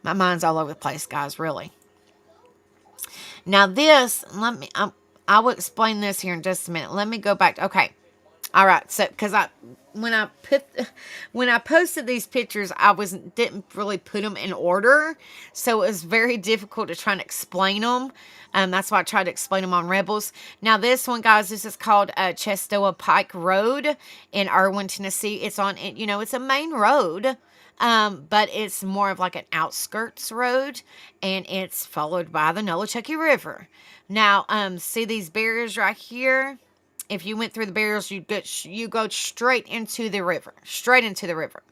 my mind's all over the place, guys, really. Now this, I will explain this here in just a minute. Let me go back. Okay. All right. So, because when I posted these pictures, I didn't really put them in order. So it was very difficult to try and explain them. That's why I tried to explain them on Rebels. Now this one, guys, this is called Chestoa Pike Road in Irwin, Tennessee. It's on, it's a main road. But it's more of like an outskirts road, and it's followed by the Nolichucky River. Now, see these barriers right here? If you went through the barriers, you go straight into the river. Straight into the river.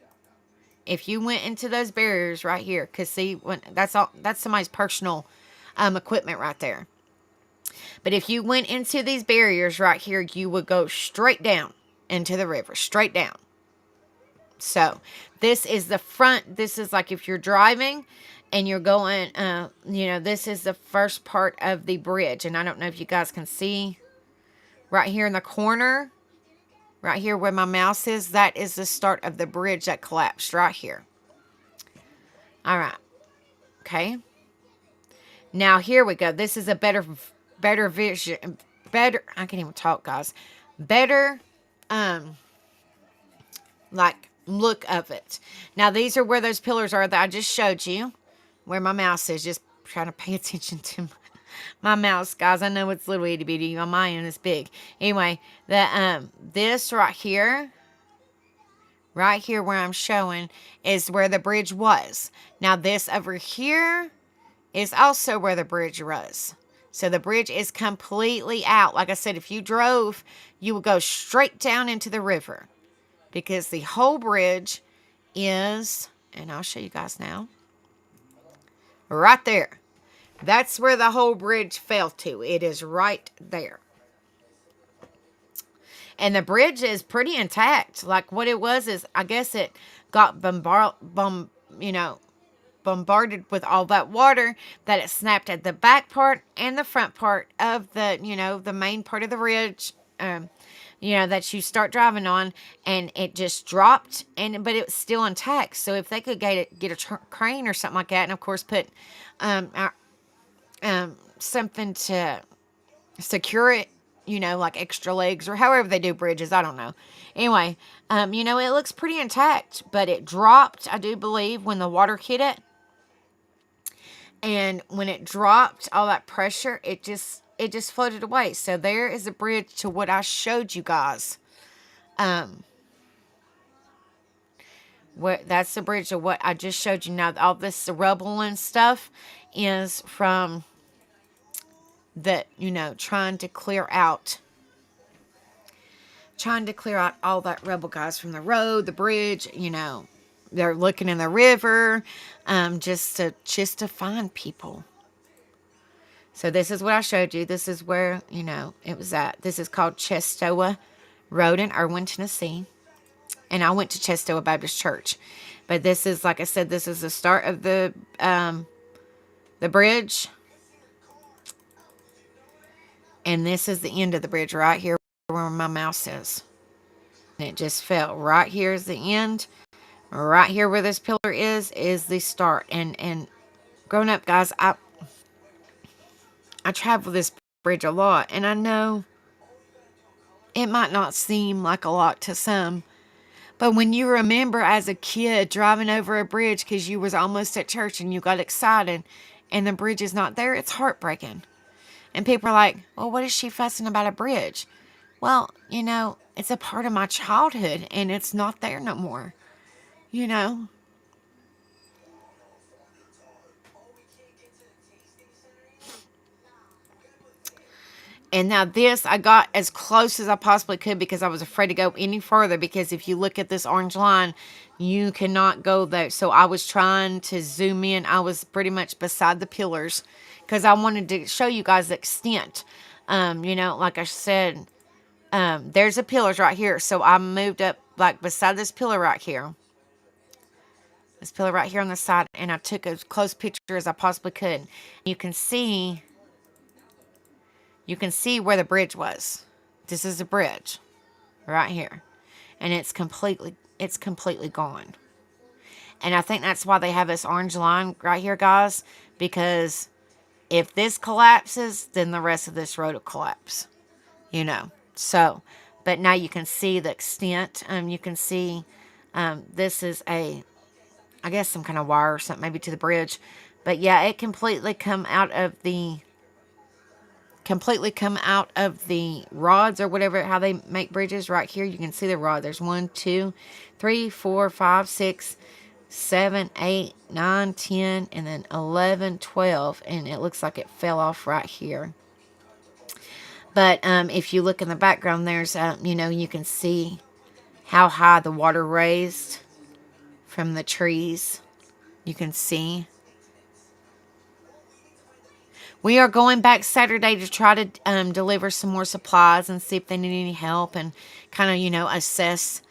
If you went into those barriers right here, because see, that's somebody's personal equipment right there. But if you went into these barriers right here, you would go straight down into the river. Straight down. So, this is the front. This is like if you're driving, and you're going, this is the first part of the bridge. And I don't know if you guys can see right here in the corner, right here where my mouse is, that is the start of the bridge that collapsed right here. All right. Okay. Now here we go. This is a better vision, I can't even talk, guys. Better, like, look of it. Now these are where those pillars are that I just showed you, where my mouse is. Just trying to pay attention to my mouse, guys. I know it's little itty bitty. On my end, it's big. Anyway, this right here where I'm showing is where the bridge was. Now this over here is also where the bridge was. So the bridge is completely out. Like I said, if you drove, you would go straight down into the river, because the whole bridge is, and I'll show you guys now, right there. That's where the whole bridge fell to. It is right there. And the bridge is pretty intact. Like, what it was is, I guess it got bombarded with all that water, that it snapped at the back part and the front part of the main part of the bridge, that you start driving on, and it just dropped, but it was still intact. So if they could get a crane or something like that, and of course put something to secure it, like extra legs or however they do bridges, I don't know. Anyway, it looks pretty intact, but it dropped, I do believe, when the water hit it. And when it dropped, all that pressure, it just floated away. So there is a bridge to what I showed you guys. That's the bridge of what I just showed you. Now, all this rubble and stuff is from the, trying to clear out all that rubble, guys, from the road, the bridge. They're looking in the river, just to find people. So this is what I showed you. This is where, it was at. This is called Chestoa Road in Erwin, Tennessee. And I went to Chestoa Baptist Church. But this is, like I said, this is the start of the bridge. And this is the end of the bridge right here where my mouse is. And it just fell. Right here is the end. Right here where this pillar is the start. And growing up, guys, I travel this bridge a lot. And I know it might not seem like a lot to some, but when you remember as a kid driving over a bridge because you was almost at church and you got excited and the bridge is not there, it's heartbreaking. And people are like, well, what is she fussing about a bridge? Well, it's a part of my childhood and it's not there no more. And now this, I got as close as I possibly could because I was afraid to go any further, because if you look at this orange line, you cannot go there. So I was trying to zoom in. I was pretty much beside the pillars because I wanted to show you guys the extent. Like I said, there's a pillars right here. So I moved up like beside this pillar right here. This pillar right here on the side. And I took as close picture as I possibly could. You can see where the bridge was. This is the bridge right here. And it's completely gone. And I think that's why they have this orange line right here, guys, because if this collapses, then the rest of this road will collapse. So, but now you can see the extent. You can see this is I guess some kind of wire or something, maybe to the bridge. But yeah, it completely come out of the rods or whatever, how they make bridges. Right here, you can see the rod. There's 1, 2, 3, 4, 5, 6, 7, 8, 9, 10, and then 11, 12. And it looks like it fell off right here. But if you look in the background, there's, you can see how high the water raised from the trees. You can see. We are going back Saturday to try to deliver some more supplies and see if they need any help and kind of, assess,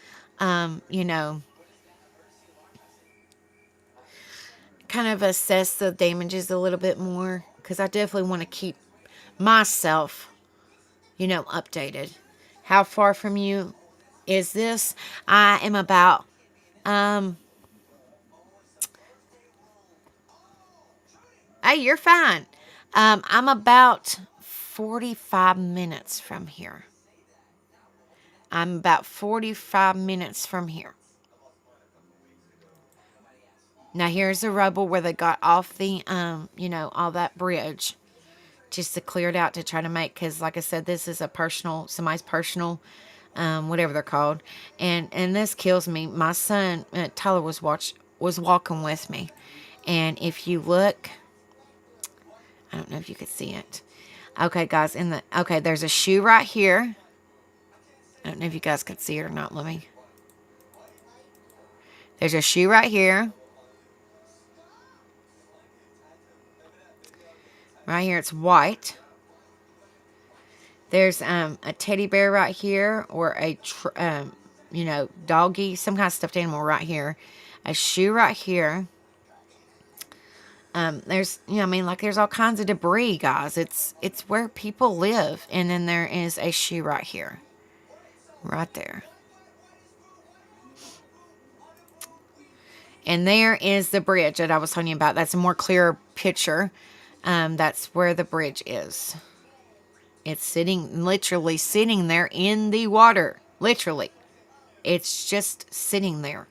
kind of assess the damages a little bit more, because I definitely want to keep myself, updated. How far from you is this? I am about, hey, you're fine. I'm about 45 minutes from here. I'm about 45 minutes from here. Now here's the rubble where they got off the, all that bridge, just to clear it out to try to make, because like I said, this is somebody's personal, whatever they're called, and this kills me. My son Tyler was walking with me, and if you look, I don't know if you could see it. Okay, guys, there's a shoe right here. I don't know if you guys could see it or not. There's a shoe right here. Right here, it's white. There's a teddy bear right here, or a doggy, some kind of stuffed animal right here. A shoe right here. There's there's all kinds of debris, guys. It's where people live, and then there is a shoe right here, right there. And there is the bridge that I was telling you about. That's a more clear picture. That's where the bridge is. It's literally sitting there in the water. Literally. It's just sitting there.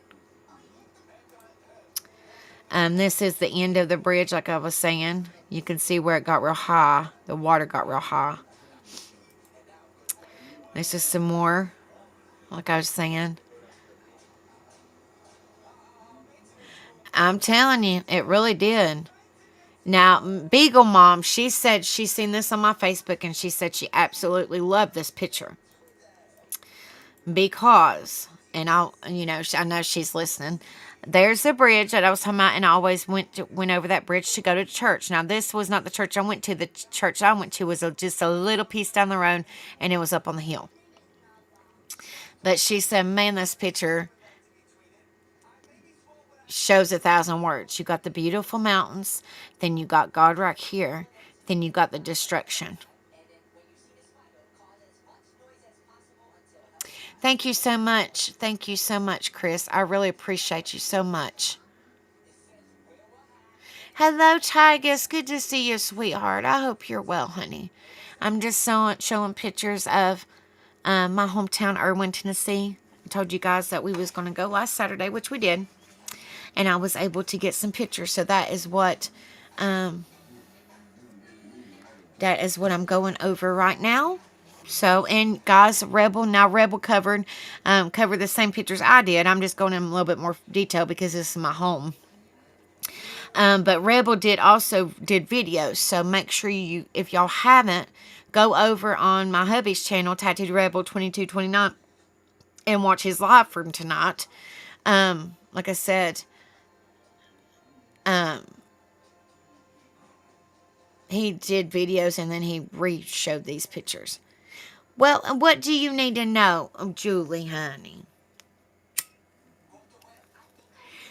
This is the end of the bridge, like I was saying. You can see where it got real high. The water got real high. This is some more, like I was saying. I'm telling you, it really did. Now, Beagle Mom, she said she's seen this on my Facebook, and she said she absolutely loved this picture. Because, and I know she's listening. There's the bridge that I was talking about, and I always went over that bridge to go to church. Now, this was not the church I went to. The church I went to was just a little piece down the road, and it was up on the hill. But she said, man, this picture shows 1,000 words. You got the beautiful mountains, then you got God right here, then you got the destruction. Thank you so much. Thank you so much, Chris. I really appreciate you so much. Hello, Tigus. Good to see you, sweetheart. I hope you're well, honey. I'm just showing pictures of my hometown, Erwin, Tennessee. I told you guys that we was going to go last Saturday, which we did. And I was able to get some pictures. So that is what I'm going over right now. So, and guys, Rebel covered the same pictures I did. I'm just going in a little bit more detail because this is my home. But Rebel did videos. So make sure if y'all haven't, go over on my hubby's channel, Tattooed Rebel 2229, and watch his live from tonight. Like I said, he did videos, and then he re-showed these pictures. Well, what do you need to know, Julie, honey?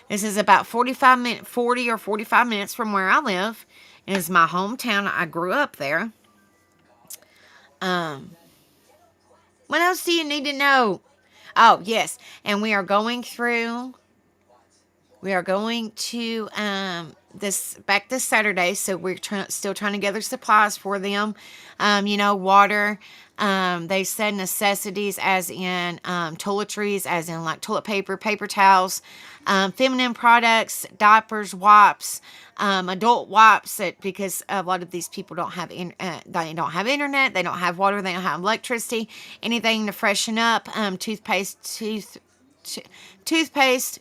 This is about 40 or 45 minutes from where I live. It is my hometown. I grew up there. What else do you need to know? Oh, yes. And we are going to back this Saturday, so we're still trying to gather supplies for them. Water. They said necessities, as in toiletries, as in like toilet paper, paper towels, feminine products, diapers, wipes, adult wipes. Because a lot of these people don't have they don't have internet, they don't have water, they don't have electricity, anything to freshen up. Toothpaste,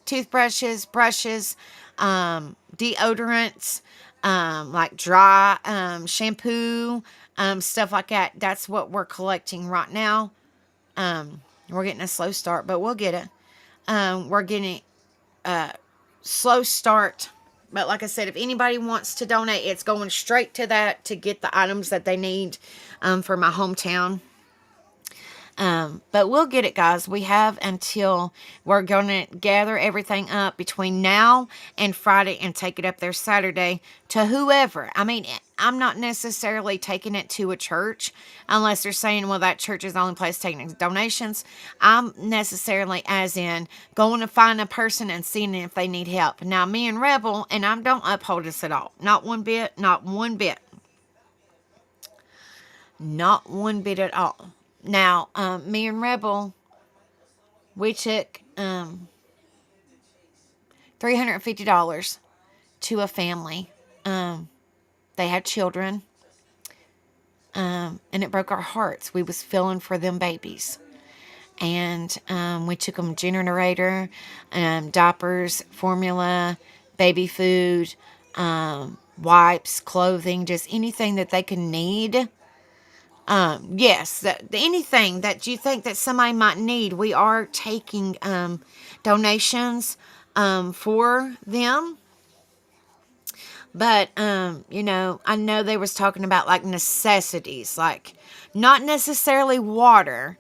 toothbrushes, brushes, deodorants, like dry shampoo, stuff like that. That's what we're collecting right now. We're getting a slow start, but we'll get it. We're getting a slow start. But like I said, if anybody wants to donate, it's going straight to that to get the items that they need for my hometown. But we'll get it, guys. We have until we're going to gather everything up between now and Friday and take it up there Saturday to whoever. I mean, I'm not necessarily taking it to a church unless they're saying, well, that church is the only place taking donations. I'm necessarily, as in, going to find a person and seeing if they need help. Now, me and Rebel, and I don't uphold this at all. Not one bit, not one bit. Not one bit at all. Now, me and Rebel, we took $350 to a family. They had children, and it broke our hearts. We was feeling for them babies. And we took them generator, diapers, formula, baby food, wipes, clothing, just anything that they could need. Yes, anything that you think that somebody might need, we are taking donations for them. But you know, I know they was talking about like necessities, like not necessarily water.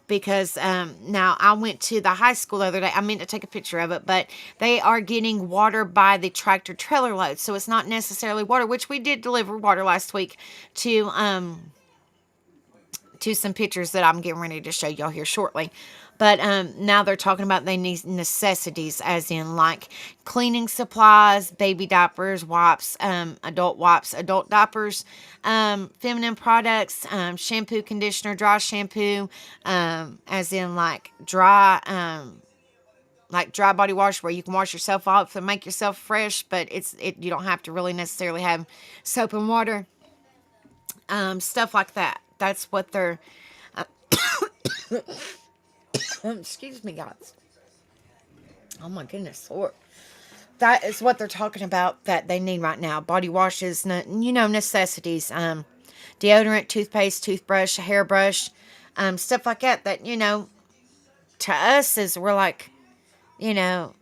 Because now I went to the high school the other day. I meant to take a picture of it, but they are getting water by the tractor trailer load. So it's not necessarily water, which we did deliver water last week to some pictures that I'm getting ready to show y'all here shortly. But now they're talking about they need necessities, as in like cleaning supplies, baby diapers, wipes, adult diapers, feminine products, shampoo, conditioner, dry shampoo, as in like dry body wash where you can wash yourself off and make yourself fresh, but you don't have to really necessarily have soap and water, stuff like that. That's what they're. Excuse me, guys. Oh my goodness, Lord. That is what they're talking about that they need right now. Body washes, necessities. Deodorant, toothpaste, toothbrush, hairbrush, stuff like that. That, to us is we're like, you know,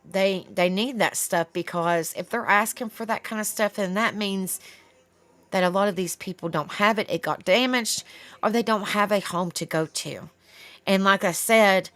they need that stuff, because if they're asking for that kind of stuff, then that means that a lot of these people don't have it. It got damaged, or they don't have a home to go to. And like I said,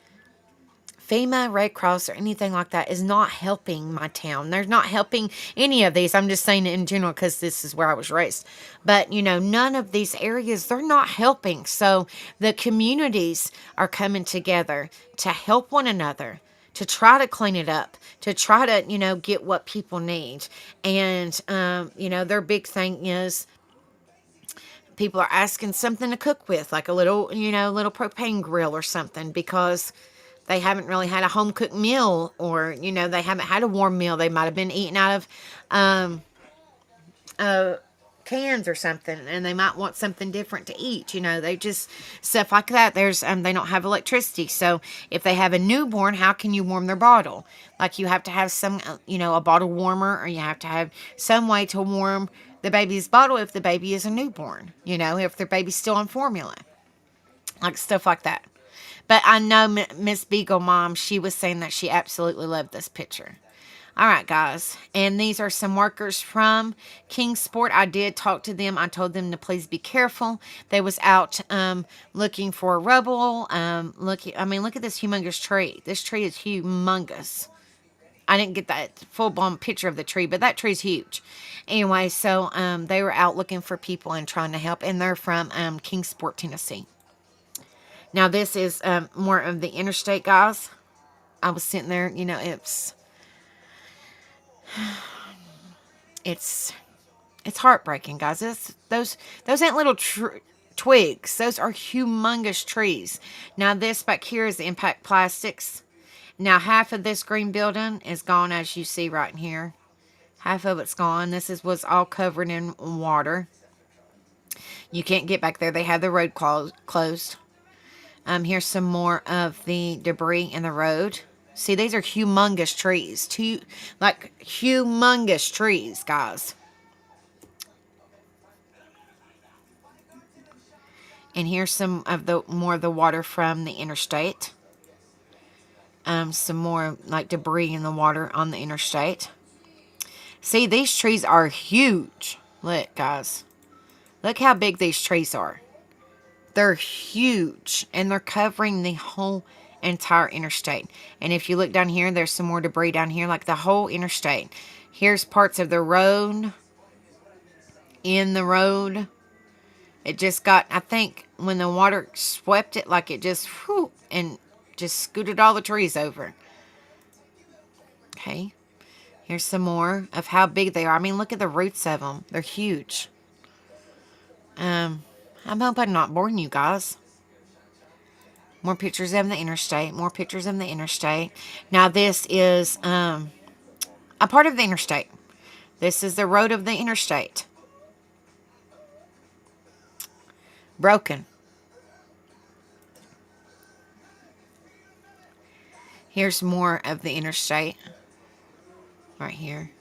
FEMA, Red Cross, or anything like that is not helping my town. They're not helping any of these. I'm just saying it in general because this is where I was raised. But, none of these areas, they're not helping. So the communities are coming together to help one another, to try to clean it up, to try to, get what people need. And, their big thing is people are asking something to cook with, like a little propane grill or something, because they haven't really had a home cooked meal, or, they haven't had a warm meal. They might have been eating out of cans or something, and they might want something different to eat. They just, stuff like that. There's, they don't have electricity. So if they have a newborn, how can you warm their bottle? Like, you have to have some, a bottle warmer, or you have to have some way to warm the baby's bottle if the baby is a newborn, if their baby's still on formula, like stuff like that. But I know Miss Beagle Mom, she was saying that she absolutely loved this picture. All right, guys. And these are some workers from Kingsport. I did talk to them. I told them to please be careful. They was out looking for rubble. Look at this humongous tree. This tree is humongous. I didn't get that full-blown picture of the tree, but that tree's huge. Anyway, so they were out looking for people and trying to help, and they're from Kingsport, Tennessee. Now, this is more of the interstate, guys. I was sitting there, it's heartbreaking, guys. Those ain't little twigs. Those are humongous trees. Now, this back here is the impact plastics. Now, half of this green building is gone, as you see right in here. Half of it's gone. Was all covered in water. You can't get back there. They had the road closed. Here's some more of the debris in the road. See, these are humongous trees. Humongous trees, guys. And here's some of more of the water from the interstate. Some more debris in the water on the interstate. See, these trees are huge. Look, guys. Look how big these trees are. They're huge, and they're covering the whole entire interstate. And if you look down here, there's some more debris down here, like the whole interstate. Here's parts of the road, in the road. It just got, I think, when the water swept it, like it just, whew, and just scooted all the trees over. Okay. Here's some more of how big they are. I mean, look at the roots of them. They're huge. I hope I'm not boring you guys. More pictures of the interstate. More pictures of the interstate. Now, this is a part of the interstate. This is the road of the interstate. Broken. Here's more of the interstate. Right here.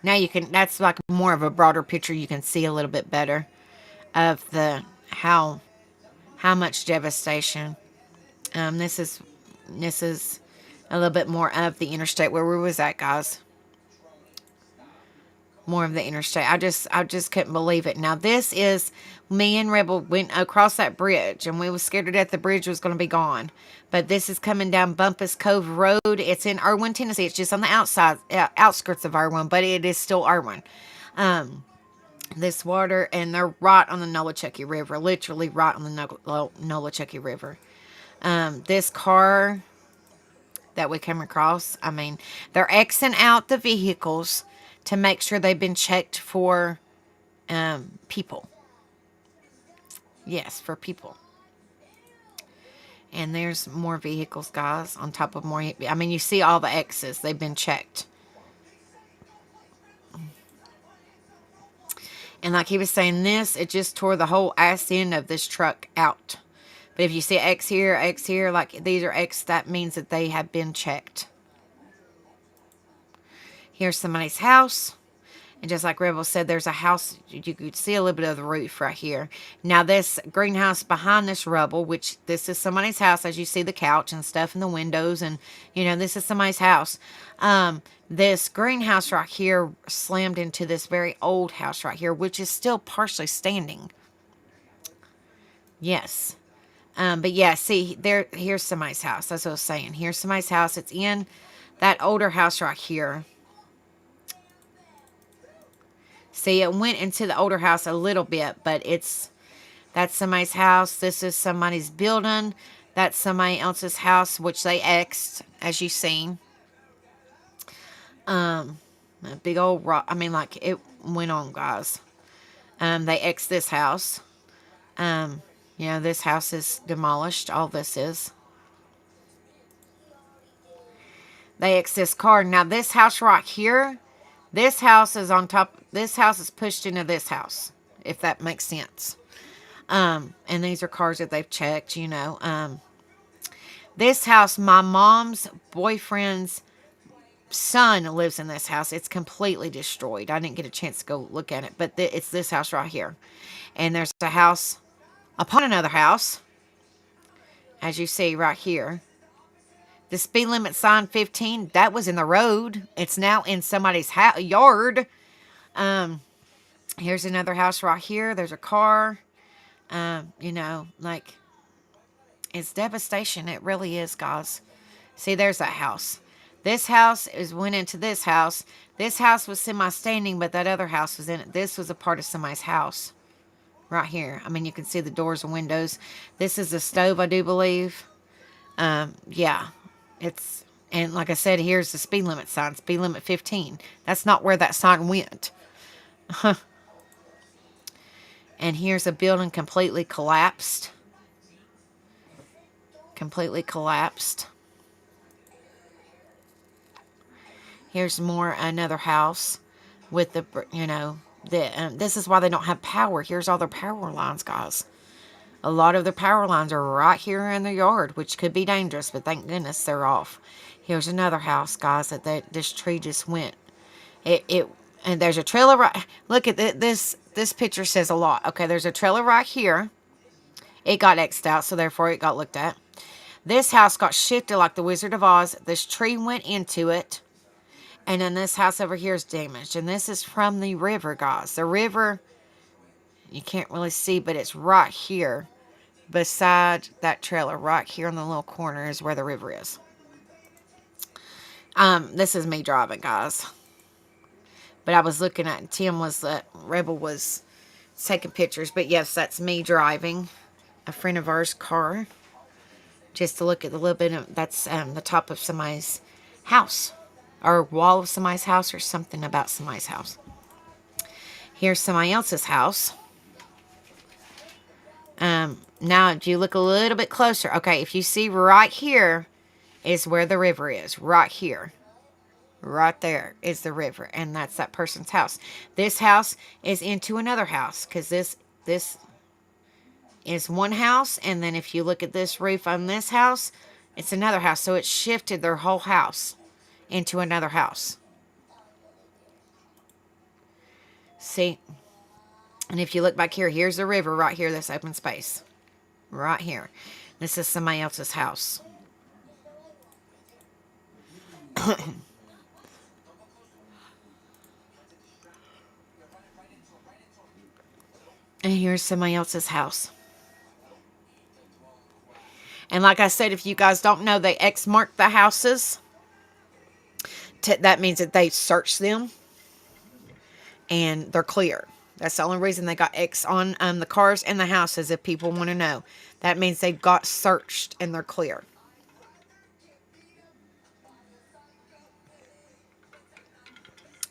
Now you can, that's like more of a broader picture. You can see a little bit better of the, how much devastation. This is a little bit more of the interstate where we was at, guys. More of the interstate. I just couldn't believe it. Now this is, me and Rebel went across that bridge, and we was scared to death the bridge was going to be gone. But this is coming down Bumpus Cove Road. It's in Erwin, Tennessee. It's just on the outside, outskirts of Erwin, but it is still Erwin. This water, and they're right on the Nolichucky River, literally right on the Nolichucky River. This car that we came across, I mean, they're Xing out the vehicles to make sure they've been checked for people. Yes, for people. And there's more vehicles, guys, on top of more. I mean, you see all the X's. They've been checked. And like he was saying, it just tore the whole ass end of this truck out. But if you see X here, like these are X, that means that they have been checked. Here's somebody's house. And just like Rebel said, there's a house. You could see a little bit of the roof right here. Now this greenhouse behind this rubble, which this is somebody's house, as you see the couch and stuff in the windows. And, you know, this is somebody's house. This greenhouse right here slammed into this very old house right here, which is still partially standing. Yes. But yeah, see, here's somebody's house. That's what I was saying. Here's somebody's house. It's in that older house right here. See, it went into the older house a little bit, but that's somebody's house. This is somebody's building. That's somebody else's house, which they X'd, as you've seen. A big old rock. I mean, like, it went on, guys. They X'd this house. You know, this house is demolished. All this is. They X'd this car. Now, this house right here, this house is on top. This house is pushed into this house, if that makes sense. And these are cars that they've checked, you know. This house, my mom's boyfriend's son lives in this house. It's completely destroyed. I didn't get a chance to go look at it, but it's this house right here. And there's a house upon another house, as you see right here. The speed limit sign 15, that was in the road. It's now in somebody's yard. Here's another house right here. There's a car. You know, like, it's devastation. It really is, guys. See, there's that house. This house went into this house. This house was semi-standing, but that other house was in it. This was a part of somebody's house. Right here. I mean, you can see the doors and windows. This is a stove, I do believe. Yeah. And like I said, here's the speed limit sign. Speed limit 15. That's not where that sign went. And here's a building completely collapsed. Completely collapsed. Here's another house with the, you know, this is why they don't have power. Here's all their power lines, guys. A lot of their power lines are right here in their yard, which could be dangerous, but thank goodness they're off. Here's another house, guys, that this tree just went. And there's a trailer right, look at this picture says a lot. Okay, there's a trailer right here. It got X'd out, so therefore it got looked at. This house got shifted like the Wizard of Oz. This tree went into it. And then this house over here is damaged. And this is from the river, guys. The river, You can't really see, but it's right here beside that trailer. Right here in the little corner is where the river is. This is me driving, guys. But I was looking at, Tim was, Rebel was taking pictures. But yes, that's me driving a friend of ours' car. Just to look at the little bit of, that's the top of somebody's house. Or wall of somebody's house, or something about somebody's house. Here's somebody else's house. Now, if you look a little bit closer, okay, if you see right here is where the river is. Right here. Right there is the river. And that's that person's house. This house is into another house. Because this is one house. And then if you look at this roof on this house, it's another house. So it shifted their whole house into another house. See? And if you look back here, here's the river right here, this open space. Right here. This is somebody else's house. And here's somebody else's house. And like I said, if you guys don't know, they X-marked the houses. That means that they searched them. And they're clear. That's the only reason they got X on the cars and the houses, if people want to know. That means they got searched and they're clear.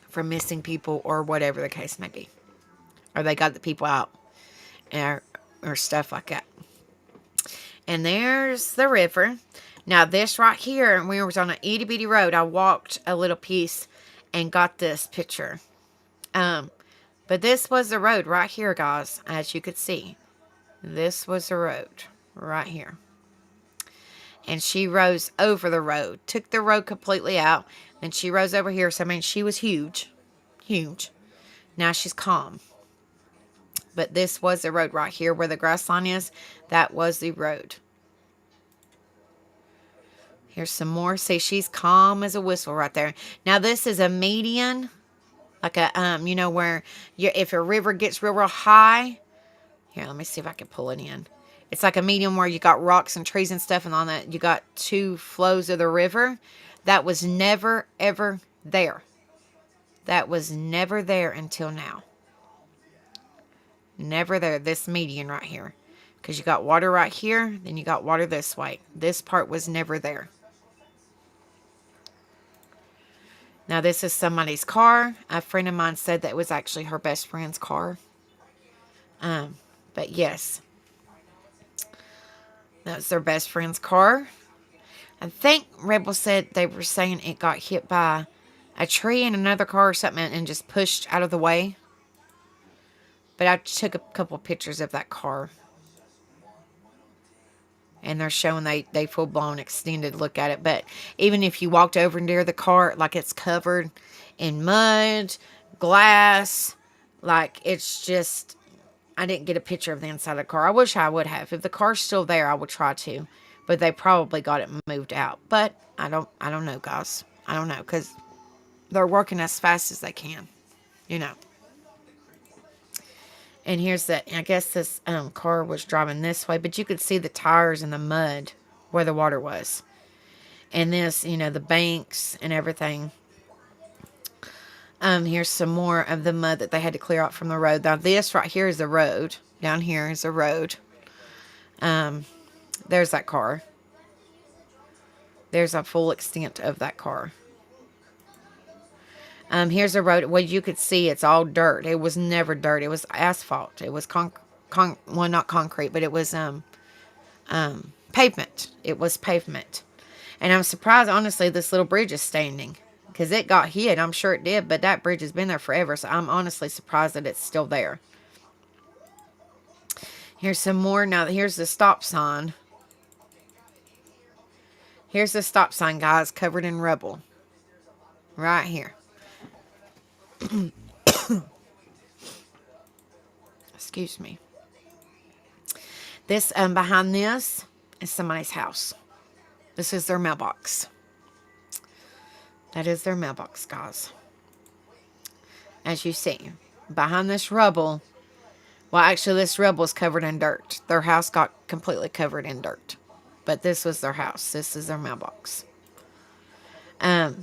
From missing people or whatever the case may be. Or they got the people out. Or stuff like that. And there's the river. Now this right here, we was on an itty bitty road. I walked a little piece and got this picture. But this was the road right here, guys, as you could see. This was the road right here. And she rose over the road. Took the road completely out. Then she rose over here. So, I mean, she was huge. Huge. Now she's calm. But this was the road right here where the grass line is. That was the road. Here's some more. See, she's calm as a whistle right there. Now, this is a median. Like a, you know, where if a river gets real, real high. Here, let me see if I can pull it in. It's like a medium where you got rocks and trees and stuff. And on that, you got two flows of the river. That was never, ever there. That was never there until now. Never there. This median right here. Because you got water right here. Then you got water this way. This part was never there. Now, this is somebody's car. A friend of mine said that it was actually her best friend's car. But yes. That's their best friend's car. I think Rebel said they were saying it got hit by a tree and another car or something and just pushed out of the way. But I took a couple of pictures of that car. And they're showing they full-blown extended look at it. But even if you walked over near the car, like it's covered in mud, glass, like it's just, I didn't get a picture of the inside of the car. I wish I would have. If the car's still there, I would try to. But they probably got it moved out. But I don't know, guys. I don't know, because they're working as fast as they can, you know. And here's that. I guess this car was driving this way. But you could see the tires in the mud where the water was. And this, you know, the banks and everything. Here's some more of the mud that they had to clear out from the road. Now, this right here is the road. Down here is the road. There's that car. There's a full extent of that car. Here's a road. Well, you could see it's all dirt. It was never dirt. It was asphalt. It was well, not concrete, but it was pavement. It was pavement. And I'm surprised, honestly, this little bridge is standing. Because it got hit. I'm sure it did. But that bridge has been there forever. So I'm honestly surprised that it's still there. Here's some more. Now, here's the stop sign. Here's the stop sign, guys, covered in rubble. Right here. Excuse me. This, behind this is somebody's house. This is their mailbox. That is their mailbox, guys. As you see, behind this rubble Well, actually, this rub was covered in dirt. Their house got completely covered in dirt. But this was their house. This is their mailbox. Now,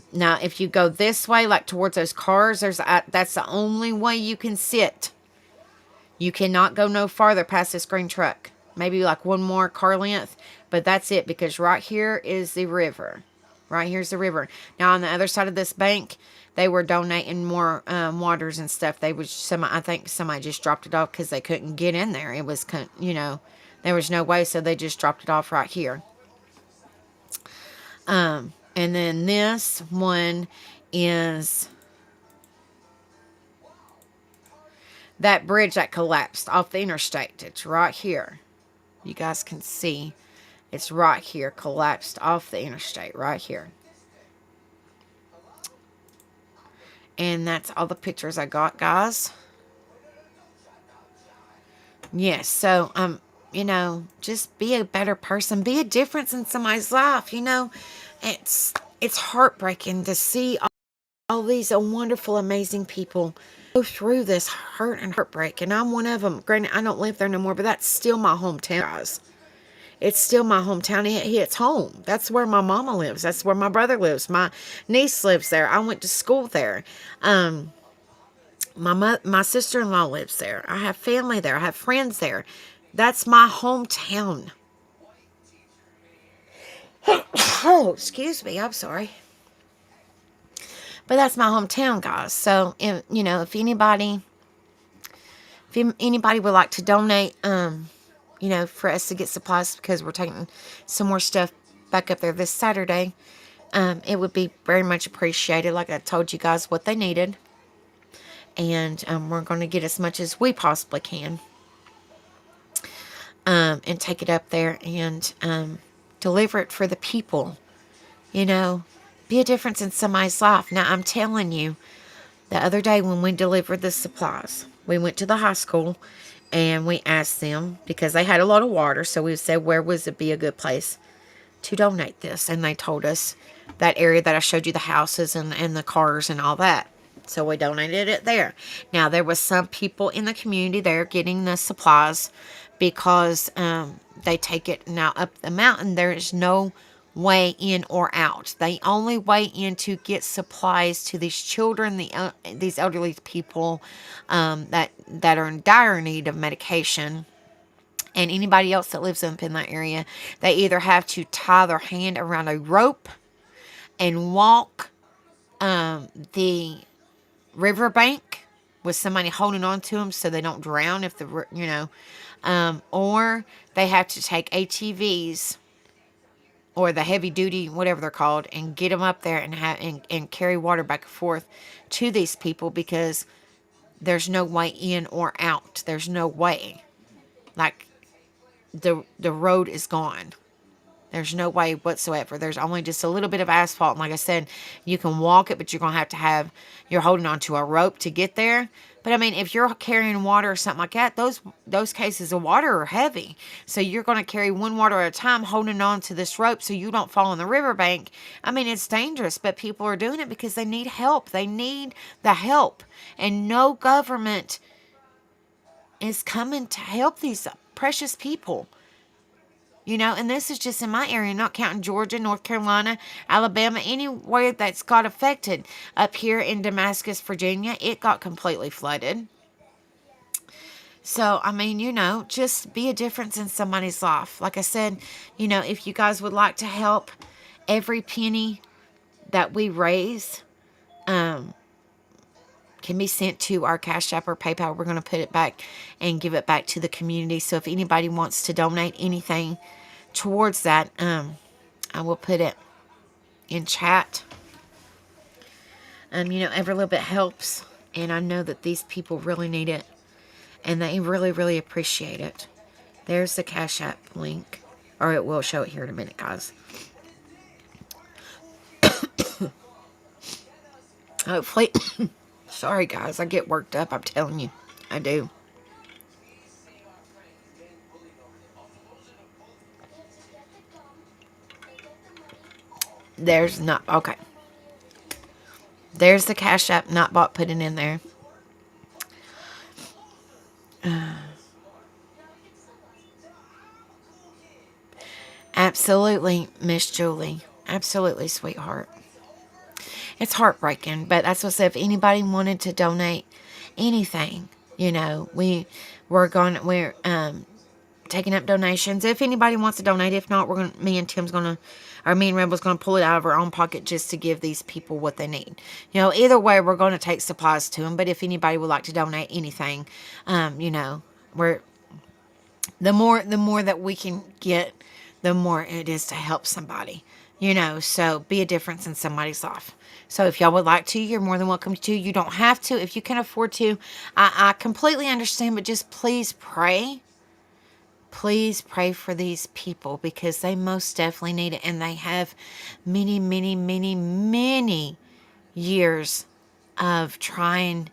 if you go this way, like towards those cars, that's the only way you can sit. You cannot go no farther past this green truck. Maybe like one more car length, but that's it, because right here is the river. Right here's the river. Now, on the other side of this bank, they were donating more waters and stuff. I think somebody just dropped it off because they couldn't get in there. It was, there was no way, so they just dropped it off right here. And then this one is that bridge that collapsed off the interstate. It's right here. You guys can see it's right here, collapsed off the interstate right here. And that's all the pictures I got, guys. Yes, so just be a better person. Be a difference in somebody's life. It's heartbreaking to see all these wonderful, amazing people go through this hurt and heartbreak. And I'm one of them. Granted, I don't live there no more, but that's still my hometown, guys. It's still my hometown. It's home. That's where my mama lives. That's where my brother lives. My niece lives there. I went to school there. My sister-in-law lives there. I have family there. I have friends there. That's my hometown. Oh, excuse me. I'm sorry. But that's my hometown, guys. So, if anybody would like to donate, for us to get supplies, because we're taking some more stuff back up there this Saturday, it would be very much appreciated. Like I told you guys what they needed. And we're going to get as much as we possibly can. And take it up there and deliver it for the people. Be a difference in somebody's life. Now, I'm telling you, the other day when we delivered the supplies, we went to the high school and we asked them, because they had a lot of water, so we said, where would it be a good place to donate this? And they told us that area that I showed you, the houses and the cars and all that. So we donated it there. Now, there was some people in the community there getting the supplies because they take it now up the mountain. There is no way in or out. The only way in to get supplies to these children, these elderly people that are in dire need of medication, and anybody else that lives up in that area, they either have to tie their hand around a rope and walk the riverbank with somebody holding on to them so they don't drown or they have to take ATVs or the heavy duty, whatever they're called, and get them up there and carry water back and forth to these people, because there's no way in or out. There's no way. Like, the road is gone. There's no way whatsoever. There's only just a little bit of asphalt. And like I said, you can walk it, but you're going to have you're holding onto a rope to get there. But I mean, if you're carrying water or something like that, those cases of water are heavy. So you're going to carry one water at a time holding on to this rope so you don't fall in the riverbank. I mean, it's dangerous, but people are doing it because they need help. They need the help. And no government is coming to help these precious people. And this is just in my area, not counting Georgia, North Carolina, Alabama, anywhere that's got affected. Up here in Damascus, Virginia, it got completely flooded. So, I mean, just be a difference in somebody's life. Like I said, if you guys would like to help, every penny that we raise can be sent to our Cash App or PayPal. We're going to put it back and give it back to the community. So if anybody wants to donate anything towards that, I will put it in chat. Every little bit helps. And I know that these people really need it. And they really, really appreciate it. There's the Cash App link. Or it will show it here in a minute, guys. Hopefully... Sorry, guys. I get worked up. I'm telling you. I do. Okay. There's the Cash App, not bought, put it in there. Absolutely, Miss Julie. Absolutely, sweetheart. It's heartbreaking, but that's what I said. If anybody wanted to donate anything, we're taking up donations. If anybody wants to donate, if not, me and Rebel's gonna pull it out of our own pocket just to give these people what they need. Either way, we're gonna take supplies to them. But if anybody would like to donate anything, we're the more that we can get, the more it is to help somebody. So be a difference in somebody's life. So if y'all would like to, you're more than welcome to. You don't have to. If you can afford to, I completely understand, but just please pray. Please pray for these people because they most definitely need it. And they have many, many, many, many years of trying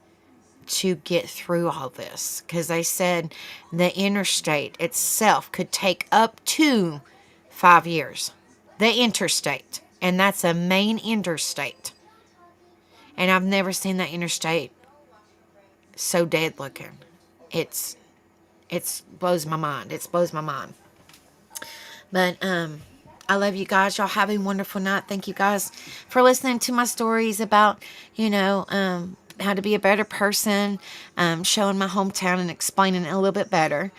to get through all this. Because they said the interstate itself could take up to 5 years. The interstate. And that's a main interstate. And I've never seen that interstate so dead looking. It blows my mind. It blows my mind. But I love you guys. Y'all have a wonderful night. Thank you guys for listening to my stories about, how to be a better person, showing my hometown and explaining it a little bit better.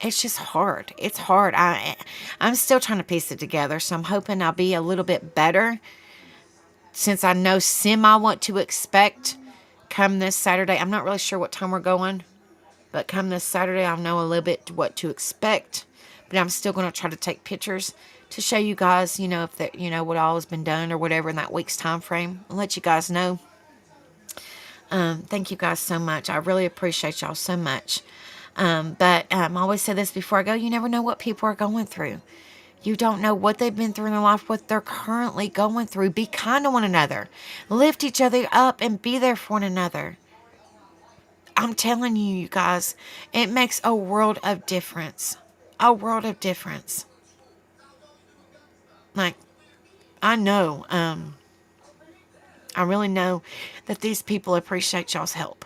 It's just hard. It's hard. I'm still trying to piece it together, so I'm hoping I'll be a little bit better since I know what to expect come this Saturday. I'm not really sure what time we're going, but come this Saturday, I'll know a little bit what to expect. But I'm still going to try to take pictures to show you guys, if that, what all has been done or whatever in that week's time frame. I'll let you guys know. Thank you guys so much. I really appreciate y'all so much. But I always say this before I go, you never know what people are going through. You don't know what they've been through in their life, what they're currently going through. Be kind to one another. Lift each other up and be there for one another. I'm telling you, you guys, it makes a world of difference. A world of difference. Like, I know, I really know that these people appreciate y'all's help.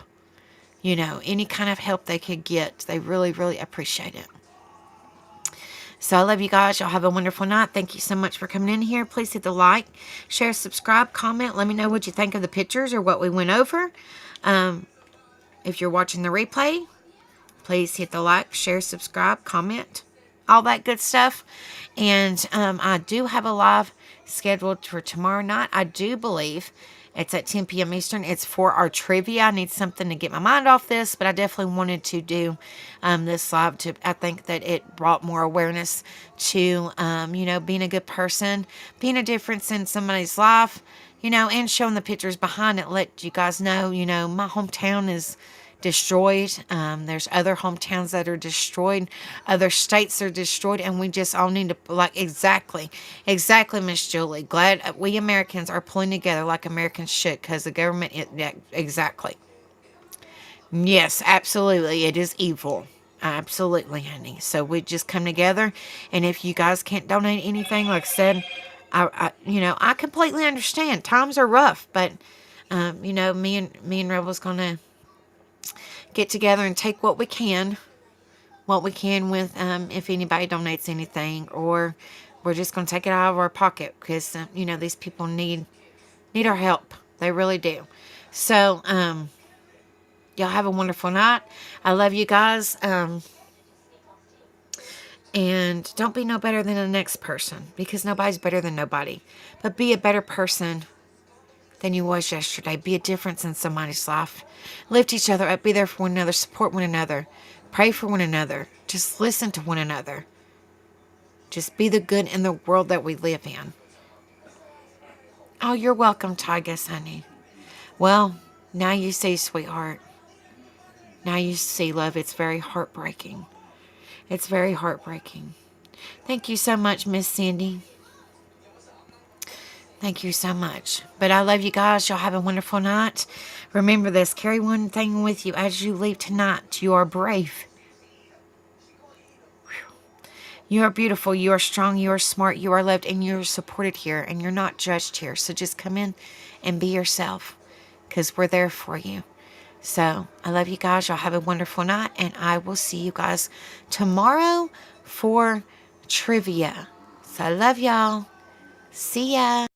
Any kind of help they could get, they really, really appreciate it. So I love you guys. Y'all have a wonderful night. Thank you so much for coming in here. Please hit the like, share, subscribe, comment. Let me know what you think of the pictures or what we went over. If you're watching the replay, please hit the like, share, subscribe, comment, all that good stuff. And I do have a live scheduled for tomorrow night. I do believe it's at 10 p.m. Eastern. It's for our trivia. I need something to get my mind off this, but I definitely wanted to do this live. I think that it brought more awareness to, being a good person, being a difference in somebody's life, and showing the pictures behind it. Let you guys know, my hometown is destroyed. There's other hometowns that are destroyed. Other states are destroyed. And we just all need to, exactly, Miss Julie. Glad we Americans are pulling together like Americans should, because the government, exactly. Yes, absolutely. It is evil. Absolutely, honey. So we just come together. And if you guys can't donate anything, like I said, I completely understand. Times are rough, but, me and Rebel's going to get together and take what we can with, if anybody donates anything, or we're just going to take it out of our pocket because, these people need our help. They really do. So, y'all have a wonderful night. I love you guys. And don't be no better than the next person, because nobody's better than nobody. But be a better person than you was yesterday. Be a difference in somebody's life. Lift each other up. Be there for one another. Support one another. Pray for one another. Just listen to one another. Just be the good in the world that we live in. Oh, you're welcome, Tigus, honey. Well, now you see, sweetheart. Now you see, love. It's very heartbreaking. It's very heartbreaking. Thank you so much, Miss Cindy. Thank you so much. But I love you guys. Y'all have a wonderful night. Remember this. Carry one thing with you as you leave tonight. You are brave. You are beautiful. You are strong. You are smart. You are loved. And you are supported here. And you're not judged here. So just come in and be yourself, because we're there for you. So I love you guys. Y'all have a wonderful night. And I will see you guys tomorrow for trivia. So I love y'all. See ya.